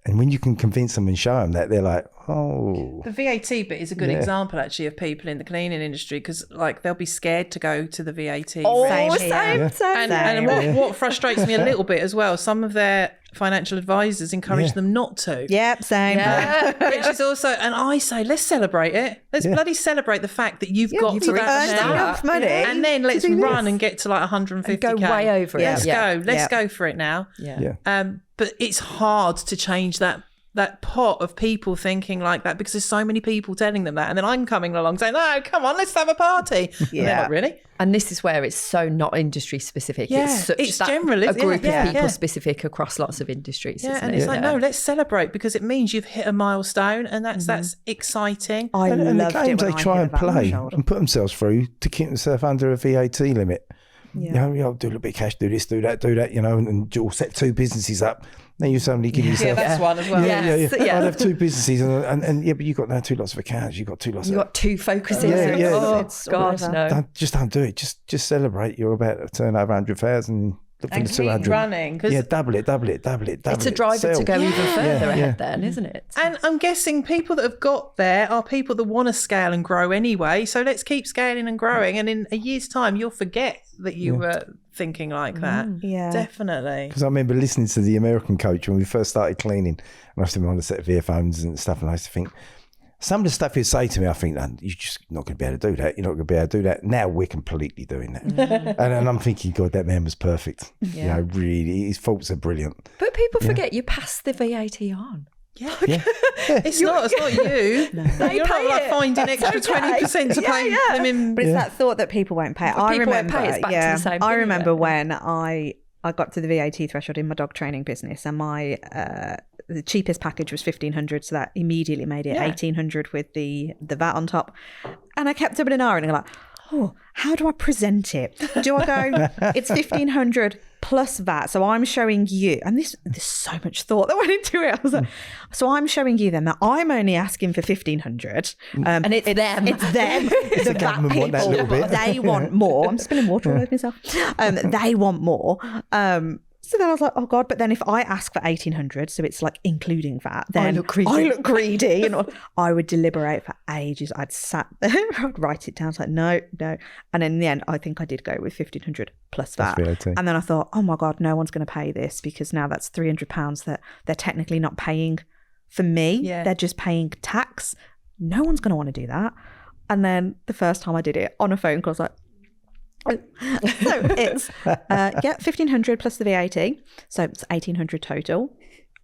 And when you can convince them and show them that, they're like, oh. The VAT bit is a good example, actually, of people in the cleaning industry, because like they'll be scared to go to the VAT. Same. And what frustrates me a little bit as well, some of their financial advisors encourage them not to. Yep, same. Which is also, and I say, let's celebrate it. Let's bloody celebrate the fact that you've got to that earned enough money. And then let's run and get to like 150k. And go way over it. Let's go for it now. But it's hard to change that pot of people thinking like that, because there's so many people telling them that, and then I'm coming along saying, "No, come on, let's have a party." And they're like, really? And this is where it's so not industry specific. It's general, a group of people specific across lots of industries. And it's like, no, let's celebrate, because it means you've hit a milestone, and that's exciting. And the games they try and play and put themselves through to keep themselves under a VAT limit. You know, do a little bit of cash, do this, do that, you know, and you'll set 2 businesses up. Then you suddenly give yourself... that's one as well. I'd have 2 businesses and but you've got now 2 lots of accounts, you've got 2 lots You've got 2 focuses. It's God, no. Just don't do it. Just celebrate. You're about to turn over 100,000 and keep 200. Running. Double it. It's a driver to go even further ahead then, isn't it? And I'm guessing people that have got there are people that want to scale and grow anyway. So let's keep scaling and growing. And in a year's time, you'll forget that you were thinking like that. Definitely. Because I remember listening to the American coach when we first started cleaning, and I used to be on a set of earphones and stuff, and I used to think, some of the stuff he'd say to me, I think, no, you're just not going to be able to do that. You're not going to be able to do that. Now we're completely doing that. And I'm thinking, God, that man was perfect. You know, really, his thoughts are brilliant. But people forget you pass the VAT on. It's not you. No. You're not like finding extra 20% to pay them in. But it's that thought that people won't pay. I remember when I got to the VAT threshold in my dog training business, and my the cheapest package was $1,500, so that immediately made it $1,800 with the VAT on top. And I kept up in an hour, and I'm like, oh, how do I present it? Do I go, it's $1,500 plus VAT, so I'm showing you, and there's so much thought that went into it. I was like, so I'm showing you then that I'm only asking for $1,500, and it's them. The VAT people, they want more. I'm spilling water all over myself. They want more. So then I was like, oh God, but then if I ask for $1,800, so it's like including VAT, then I look greedy. And I would deliberate for ages. I'd sat there, I'd write it down. It's like, no. And in the end, I think I did go with $1,500 plus VAT. And then I thought, oh my God, no one's going to pay this, because now that's £300 that they're technically not paying for me. They're just paying tax. No one's going to want to do that. And then the first time I did it on a phone call, I was like, so it's $1,500 plus the VAT, so it's $1,800 total.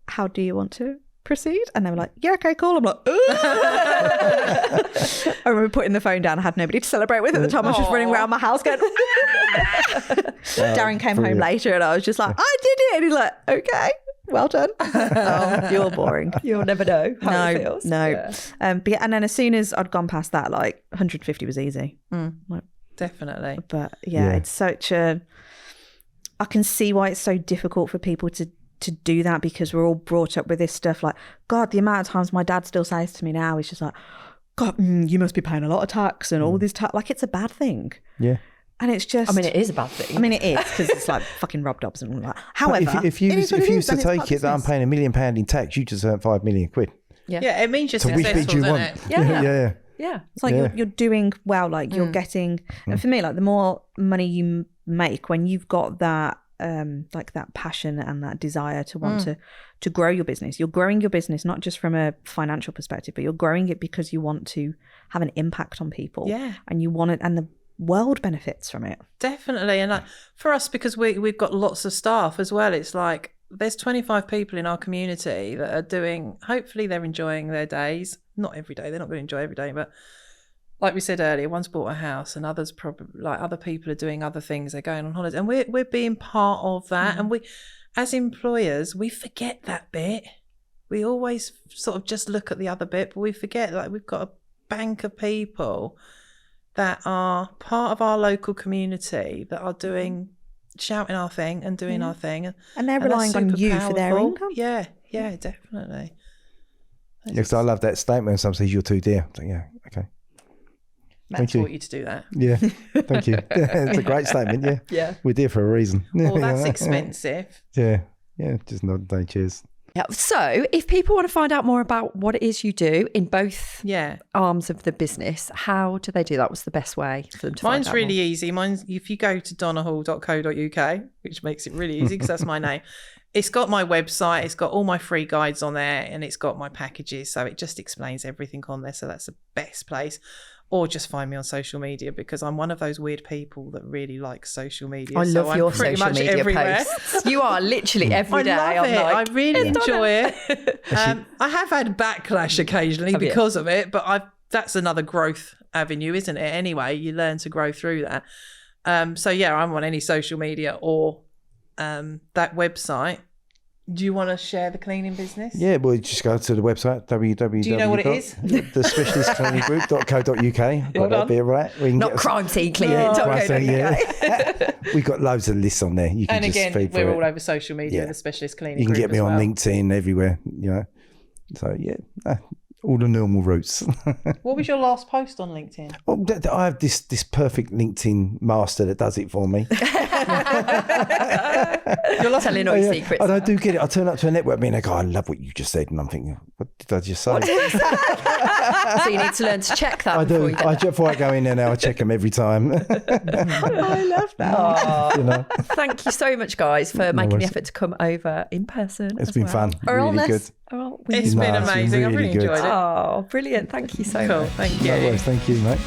How do you want to proceed? And they were like, yeah, okay, cool. I'm like, I remember putting the phone down. I had nobody to celebrate with at the time. I was just running around my house going Darren came home later, and I was just like, I did it. And he's like, okay, well done. Oh, you're boring. You'll never know how it feels. And then as soon as I'd gone past that, like 150 was easy. Definitely. But it's such a, I can see why it's so difficult for people to do that, because we're all brought up with this stuff. Like, God, the amount of times my dad still says to me now, he's just like, God, you must be paying a lot of tax and all this tax. Like, it's a bad thing. Yeah. And it's just, I mean, it is a bad thing. I mean, it is, because it's like fucking Rob Dobbs and all that. However, if you used to take it that I'm paying £1 million in tax, you just earn £5 million. Yeah, it means you're successful, which bit do you want? Yeah. It's like you're doing well, like you're getting, and for me, like the more money you make when you've got that, like that passion and that desire to want to grow your business. You're growing your business not just from a financial perspective, but you're growing it because you want to have an impact on people. Yeah. And you want it, and the world benefits from it. Definitely. And like for us, because we've got lots of staff as well, it's like there's 25 people in our community that are doing, hopefully they're enjoying their days. Not every day, they're not going to enjoy every day, but like we said earlier, one's bought a house and others probably, like other people are doing other things, they're going on holidays, and we're being part of that. And we, as employers, we forget that bit. We always sort of just look at the other bit, but we forget, like, we've got a bank of people that are part of our local community that are doing shouting our thing and doing our thing. And they're that's relying on super you for their powerful. income. Yeah, definitely. Yeah, so I love that statement when someone says you're too dear. I think, yeah, okay. Matt you. taught you to do that. Yeah, thank you. It's a great statement, yeah. Yeah. We're dear for a reason. Oh, that's expensive. Yeah, just nod and say cheers. Yeah. So if people want to find out more about what it is you do in both arms of the business, how do they do that? What's the best way for them to find out? Mine's really easy. Mine's if you go to donnahall.co.uk, which makes it really easy because that's my name. It's got my website, it's got all my free guides on there, and it's got my packages. So it just explains everything on there. So that's the best place. Or just find me on social media because I'm one of those weird people that really like social media. I love your pretty social much media everywhere. posts. You are literally every day. I love it. Like, I really enjoy it. I have had backlash occasionally because of it, but that's another growth avenue, isn't it? Anyway, you learn to grow through that. So yeah, I'm on any social media or that website. Do you want to share the cleaning business? Yeah, well, just go to the website, www. Do you know what it is? thespecialistcleaninggroup.co.uk. Got that bit right. Not crime scene cleaning.co.uk. We've got loads of lists on there. You can just feed we're through all it. over social media, the specialist cleaning You can group get me as on well. LinkedIn, everywhere, So, all the normal routes. What was your last post on LinkedIn? Well, I have this perfect LinkedIn master that does it for me. You're telling all your secrets. And I do get it. I turn up to a network meeting and I go, I love what you just said. And I'm thinking, what did I just say? So you need to learn to check that. I do. Before I go in there now, I check them every time. I love that. Thank you so much, guys, for making the effort to come over in person. It's been fun. Earlness. Really good. Oh, It's been amazing. I've really enjoyed it. Oh, brilliant. Thank you so much. Cool. Thank you. No worries. Thank you, mate.